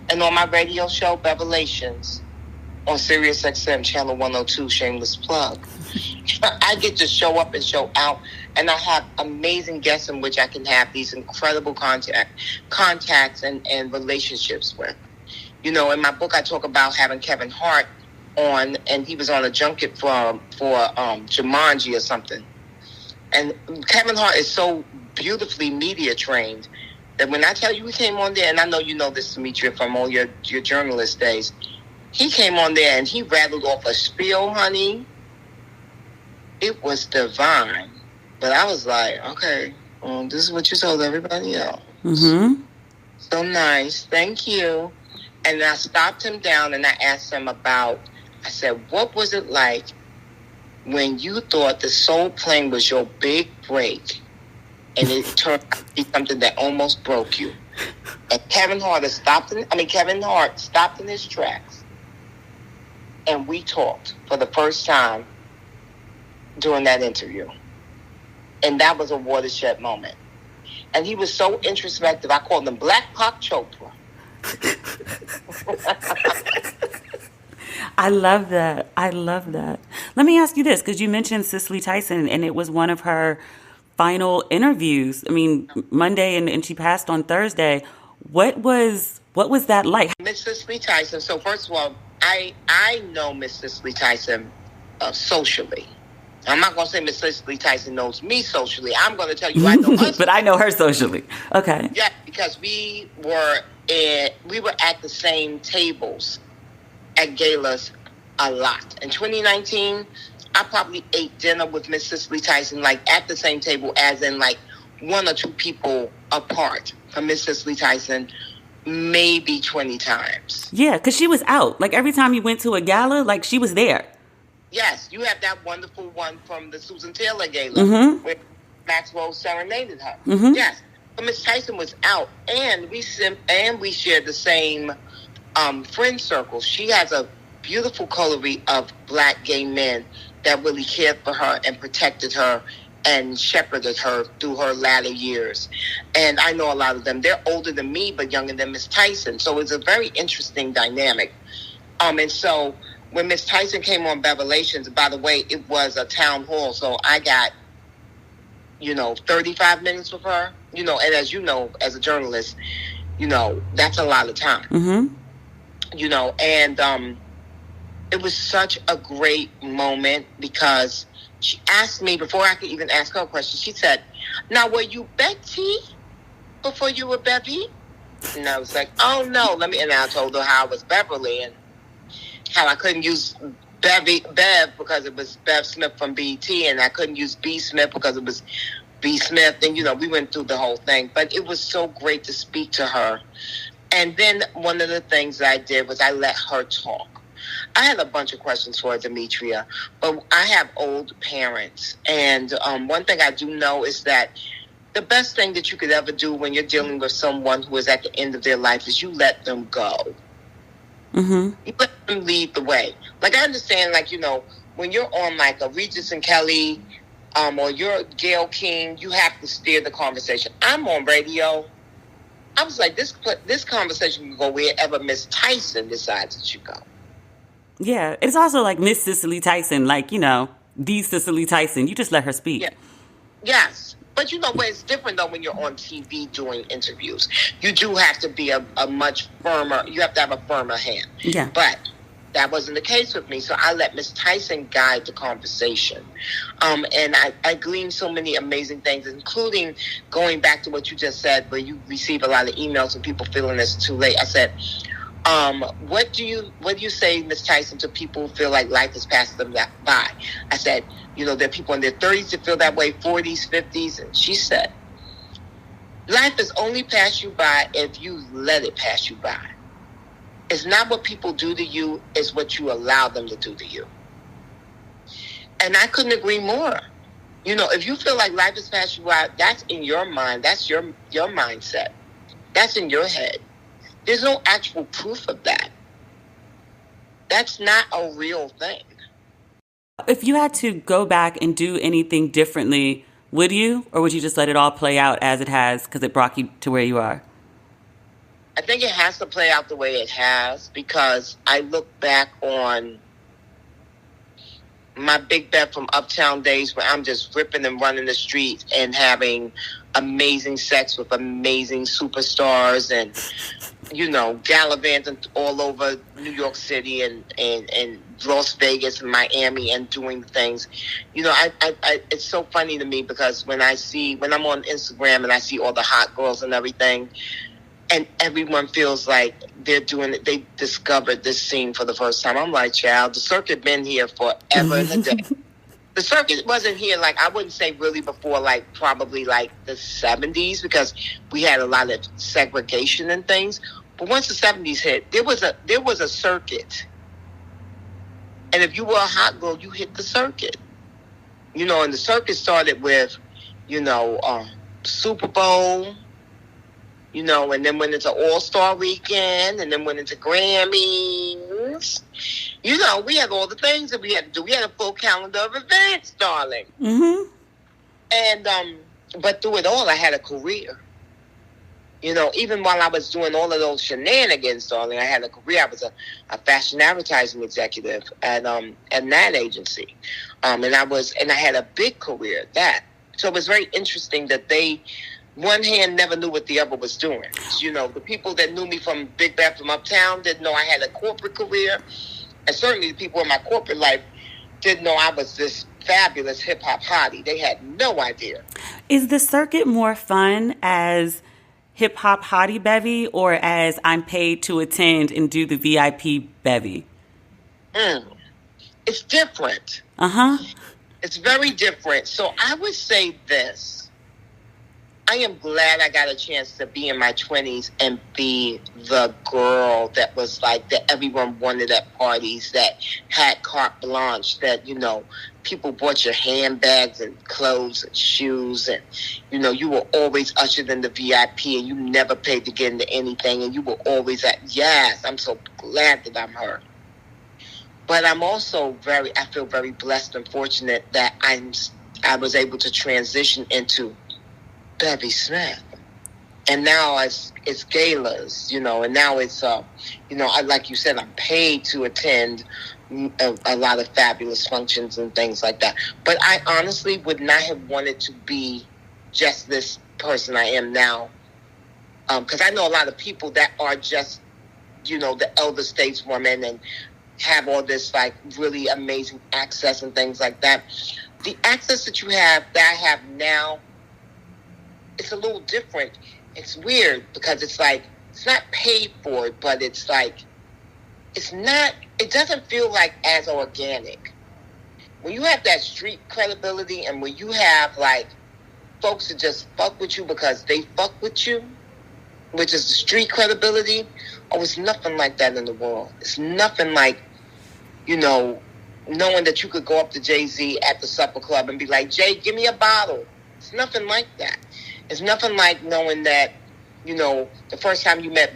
Speaker 2: And on my radio show, Bevelations, on Sirius XM, Channel 102, shameless plug, I get to show up and show out, and I have amazing guests in which I can have these incredible contacts and relationships with. In my book, I talk about having Kevin Hart on, and he was on a junket for Jumanji or something. And Kevin Hart is so beautifully media trained that when I tell you he came on there, and I know you know this, Demetria, from all your journalist days, he came on there and he rattled off a spiel, honey. It was divine. But I was like, okay, this is what you told everybody else.
Speaker 1: Mm-hmm.
Speaker 2: So nice. Thank you. And I stopped him down and I asked him I said, what was it like when you thought the Soul Plane was your big break and it turned out to be something that almost broke you? And Kevin Hart stopped in his tracks, and we talked for the first time during that interview. And that was a watershed moment. And he was so introspective, I called him Black Pop Chopra.
Speaker 1: I love that. Let me ask you this, because you mentioned Cicely Tyson, and it was one of her final interviews. I mean, Monday, and she passed on Thursday. What was that like?
Speaker 2: Miss Cicely Tyson. So first of all, I know Miss Cicely Tyson socially. I'm not going to say Miss Cicely Tyson knows me socially. I'm going to tell you I know her.
Speaker 1: But I know her socially. Okay.
Speaker 2: Yeah, because we were at the same tables at galas a lot. In 2019, I probably ate dinner with Miss Cicely Tyson, like at the same table, as in like one or two people apart from Miss Cicely Tyson, maybe 20 times.
Speaker 1: Yeah, because she was out. Like every time you went to a gala, like she was there.
Speaker 2: Yes, you have that wonderful one from the Susan Taylor Gala where Maxwell serenaded her. Mm-hmm. Yes, but Miss Tyson was out, and we shared the same friend circle. She has a beautiful coterie of Black gay men that really cared for her and protected her and shepherded her through her latter years. And I know a lot of them. They're older than me, but younger than Miss Tyson. So it's a very interesting dynamic. And so when Miss Tyson came on Bevelations, by the way, it was a town hall. So I got, 35 minutes with her. And as you know, as a journalist, that's a lot of time. Mm-hmm. And it was such a great moment because she asked me, before I could even ask her a question, she said, "Now, were you Betty before you were Bevy?" And I was like, "Oh, no." And I told her how I was Beverly and how I couldn't use Bev because it was Bev Smith from BET, and I couldn't use B Smith because it was B Smith. And, we went through the whole thing. But it was so great to speak to her. And then one of the things that I did was I let her talk. I had a bunch of questions for Demetria, but I have old parents. And one thing I do know is that the best thing that you could ever do when you're dealing with someone who is at the end of their life is you let them go. Mm-hmm. You let them lead the way. Like, I understand, when you're on, a Regis and Kelly or you're Gayle King, you have to steer the conversation. I'm on radio. I was like, this conversation can go wherever Miss Tyson decides it should go.
Speaker 1: Yeah, it's also like Miss Cicely Tyson, the Cicely Tyson. You just let her speak.
Speaker 2: Yeah. Yes. But but it's different though when you're on TV doing interviews. You do have to be a much firmer, you have to have a firmer hand.
Speaker 1: Yeah.
Speaker 2: But that wasn't the case with me. So I let Miss Tyson guide the conversation. And I gleaned so many amazing things, including going back to what you just said, where you receive a lot of emails and people feeling it's too late. I said, what do you say, Miss Tyson, to people who feel like life has passed them by? I said, there are people in their 30s that feel that way, 40s, 50s. And she said, life has only passed you by if you let it pass you by. It's not what people do to you, it's what you allow them to do to you. And I couldn't agree more. If you feel like life has passed you by, that's in your mind. That's your mindset. That's in your head. There's no actual proof of that. That's not a real thing.
Speaker 1: If you had to go back and do anything differently, would you? Or would you just let it all play out as it has because it brought you to where you are?
Speaker 2: I think it has to play out the way it has because I look back on my Big Bet from Uptown days where I'm just ripping and running the streets and having amazing sex with amazing superstars and, gallivanting all over New York City and Las Vegas and Miami and doing things. It's so funny to me because when I'm on Instagram and I see all the hot girls and everything, and everyone feels like they're doing it, they discovered this scene for the first time. I'm like, child, the circuit been here forever and a day. The circuit wasn't here, I wouldn't say really before, probably the 70s, because we had a lot of segregation and things. But once the 70s hit, there was a circuit. And if you were a hot girl, you hit the circuit. And the circuit started with, Super Bowl, and then went into All-Star Weekend, and then went into Grammys. We had all the things that we had to do. We had a full calendar of events, darling. Mm-hmm. And, but through it all, I had a career. Even while I was doing all of those shenanigans, darling, I had a career. I was a fashion advertising executive at an ad agency. And I had a big career at that. So it was very interesting that one hand never knew what the other was doing. The people that knew me from Big Bad from Uptown didn't know I had a corporate career. And certainly the people in my corporate life didn't know I was this fabulous hip-hop hottie. They had no idea.
Speaker 1: Is the circuit more fun as hip-hop hottie Bevy or as I'm paid to attend and do the VIP Bevy?
Speaker 2: It's different.
Speaker 1: Uh-huh.
Speaker 2: It's very different. So I would say this. I am glad I got a chance to be in my 20s and be the girl that was like, that everyone wanted at parties, that had carte blanche, that, you know, people bought your handbags and clothes and shoes, and, you know, you were always ushered in the VIP and you never paid to get into anything, and you were always yes, I'm so glad that I'm her. But I'm also I feel very blessed and fortunate that I was able to transition into Bevy Smith, and now it's galas, you know, and now it's you know, like you said, I'm paid to attend a lot of fabulous functions and things like that. But I honestly would not have wanted to be just this person I am now, because I know a lot of people that are just, you know, the elder stateswoman and have all this like really amazing access and things like that. The access that I have now, it's a little different. It's weird because it's like, it's not paid for, but it's like, it doesn't feel like as organic. When you have that street credibility and when you have like folks that just fuck with you because they fuck with you, which is the street credibility, it's nothing like that in the world. It's nothing like, you know, knowing that you could go up to Jay-Z at the supper club and be like, Jay, give me a bottle. It's nothing like that. It's nothing like knowing that, you know, the first time you met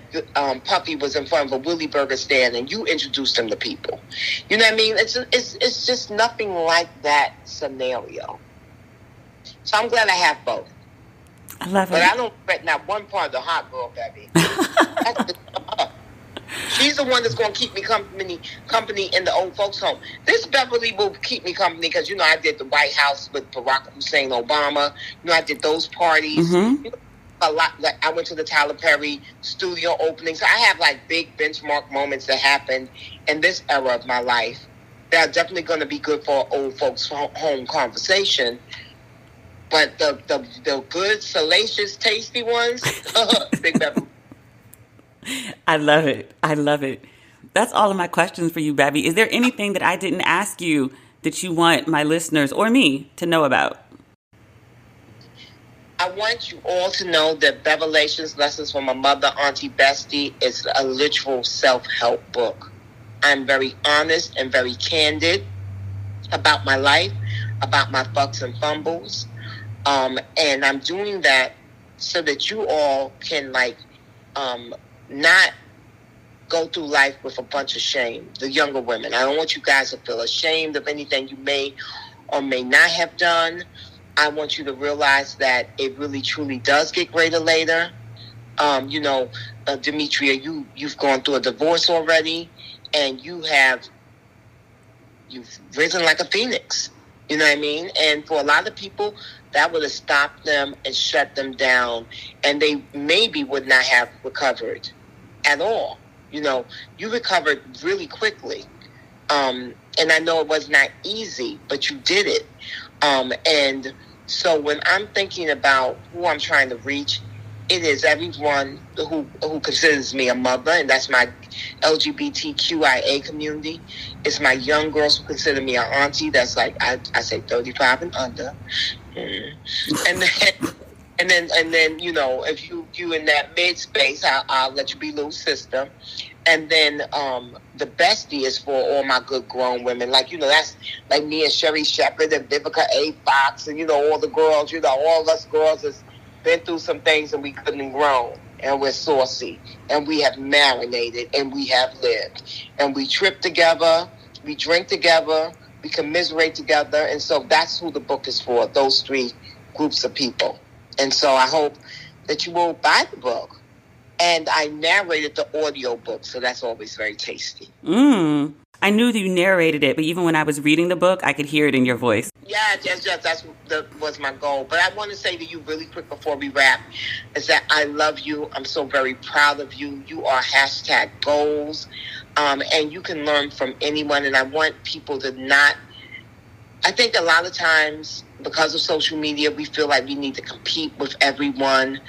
Speaker 2: Puffy was in front of a Willy Burger stand and you introduced him to people. You know what I mean? It's just nothing like that scenario. So I'm glad I have both.
Speaker 1: I love it.
Speaker 2: But I don't regret not one part of the hot girl, Bevy. That's she's the one that's going to keep me company in the old folks' home. This Beverly will keep me company because, you know, I did the White House with Barack Hussein Obama. You know, I did those parties.
Speaker 1: Mm-hmm.
Speaker 2: You know, a lot. Like I went to the Tyler Perry studio openings. I have like big benchmark moments that happened in this era of my life that are definitely going to be good for old folks' home conversation. But the good, salacious, tasty ones, Big Beverly.
Speaker 1: I love it. I love it. That's all of my questions for you, Bevy. Is there anything that I didn't ask you that you want my listeners or me to know about?
Speaker 2: I want you all to know that Bevelations, Lessons from My Mother, Auntie, Bestie is a literal self-help book. I'm very honest and very candid about my life, about my fucks and fumbles. And I'm doing that so that you all can, like, not go through life with a bunch of shame. The younger women, I don't want you guys to feel ashamed of anything you may or may not have done. I want you to realize that it really truly does get greater later. You know, Demetria, you've gone through a divorce already, and you've risen like a phoenix. You know what I mean? And for a lot of people, that would have stopped them and shut them down, and they maybe would not have recovered at all. You know, you recovered really quickly. And I know it was not easy, but you did it. And so when I'm thinking about who I'm trying to reach, it is everyone who considers me a mother, and that's my LGBTQIA community. It's my young girls who consider me an auntie. That's like I say 35 and under. And then you know, if you in that mid space, I'll let you be little sister. And then the bestie is for all my good grown women. Like, you know, that's like me and Sherry Shepherd and Vivica A. Fox and, you know, all the girls, you know, all of us girls has been through some things and we couldn't grown. And we're saucy. And we have marinated and we have lived. And we trip together. We drink together. We commiserate together. And so that's who the book is for, those three groups of people. And so I hope that you will buy the book. And I narrated the audio book, so that's always very tasty.
Speaker 1: I knew that you narrated it, but even when I was reading the book, I could hear it in your voice.
Speaker 2: Yeah, that was my goal. But I want to say to you really quick before we wrap, is that I love you. I'm so very proud of you. You are #goals. And you can learn from anyone. And I want people to not I think a lot of times because of social media, we feel like we need to compete with everyone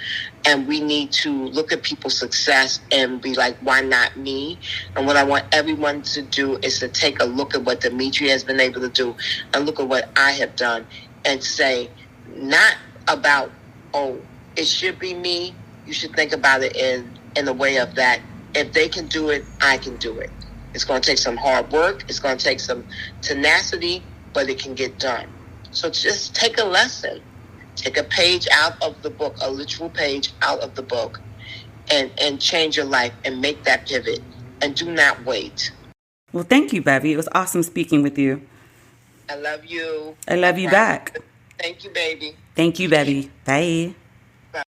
Speaker 2: and we need to look at people's success and be like, why not me? And what I want everyone to do is to take a look at what Demetria has been able to do and look at what I have done and say, not about, oh, it should be me. You should think about it in the way of that. If they can do it, I can do it. It's going to take some hard work. It's going to take some tenacity, but it can get done. So just take a lesson. Take a page out of the book, a literal page out of the book, and change your life and make that pivot. And do not wait.
Speaker 1: Well, thank you, Bevy. It was awesome speaking with you.
Speaker 2: I love you.
Speaker 1: I love you back.
Speaker 2: Thank you, baby.
Speaker 1: Thank you, Bevy. Bye.
Speaker 2: Bye.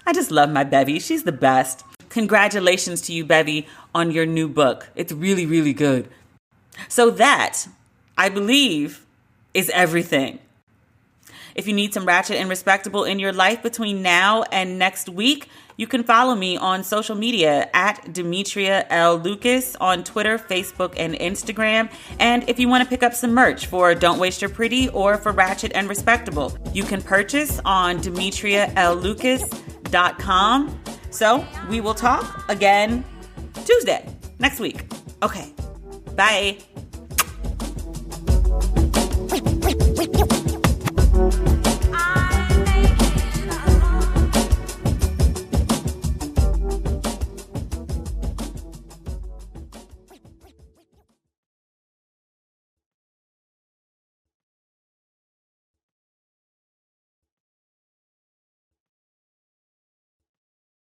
Speaker 1: I just love my Bevy. She's the best. Congratulations to you, Bevy, on your new book. It's really, really good. So that, I believe, is everything. If you need some Ratchet and Respectable in your life between now and next week, you can follow me on social media at Demetria L. Lucas on Twitter, Facebook, and Instagram. And if you want to pick up some merch for Don't Waste Your Pretty or for Ratchet and Respectable, you can purchase on DemetriaLLucas.com. So we will talk again Tuesday next week. Okay. Bye.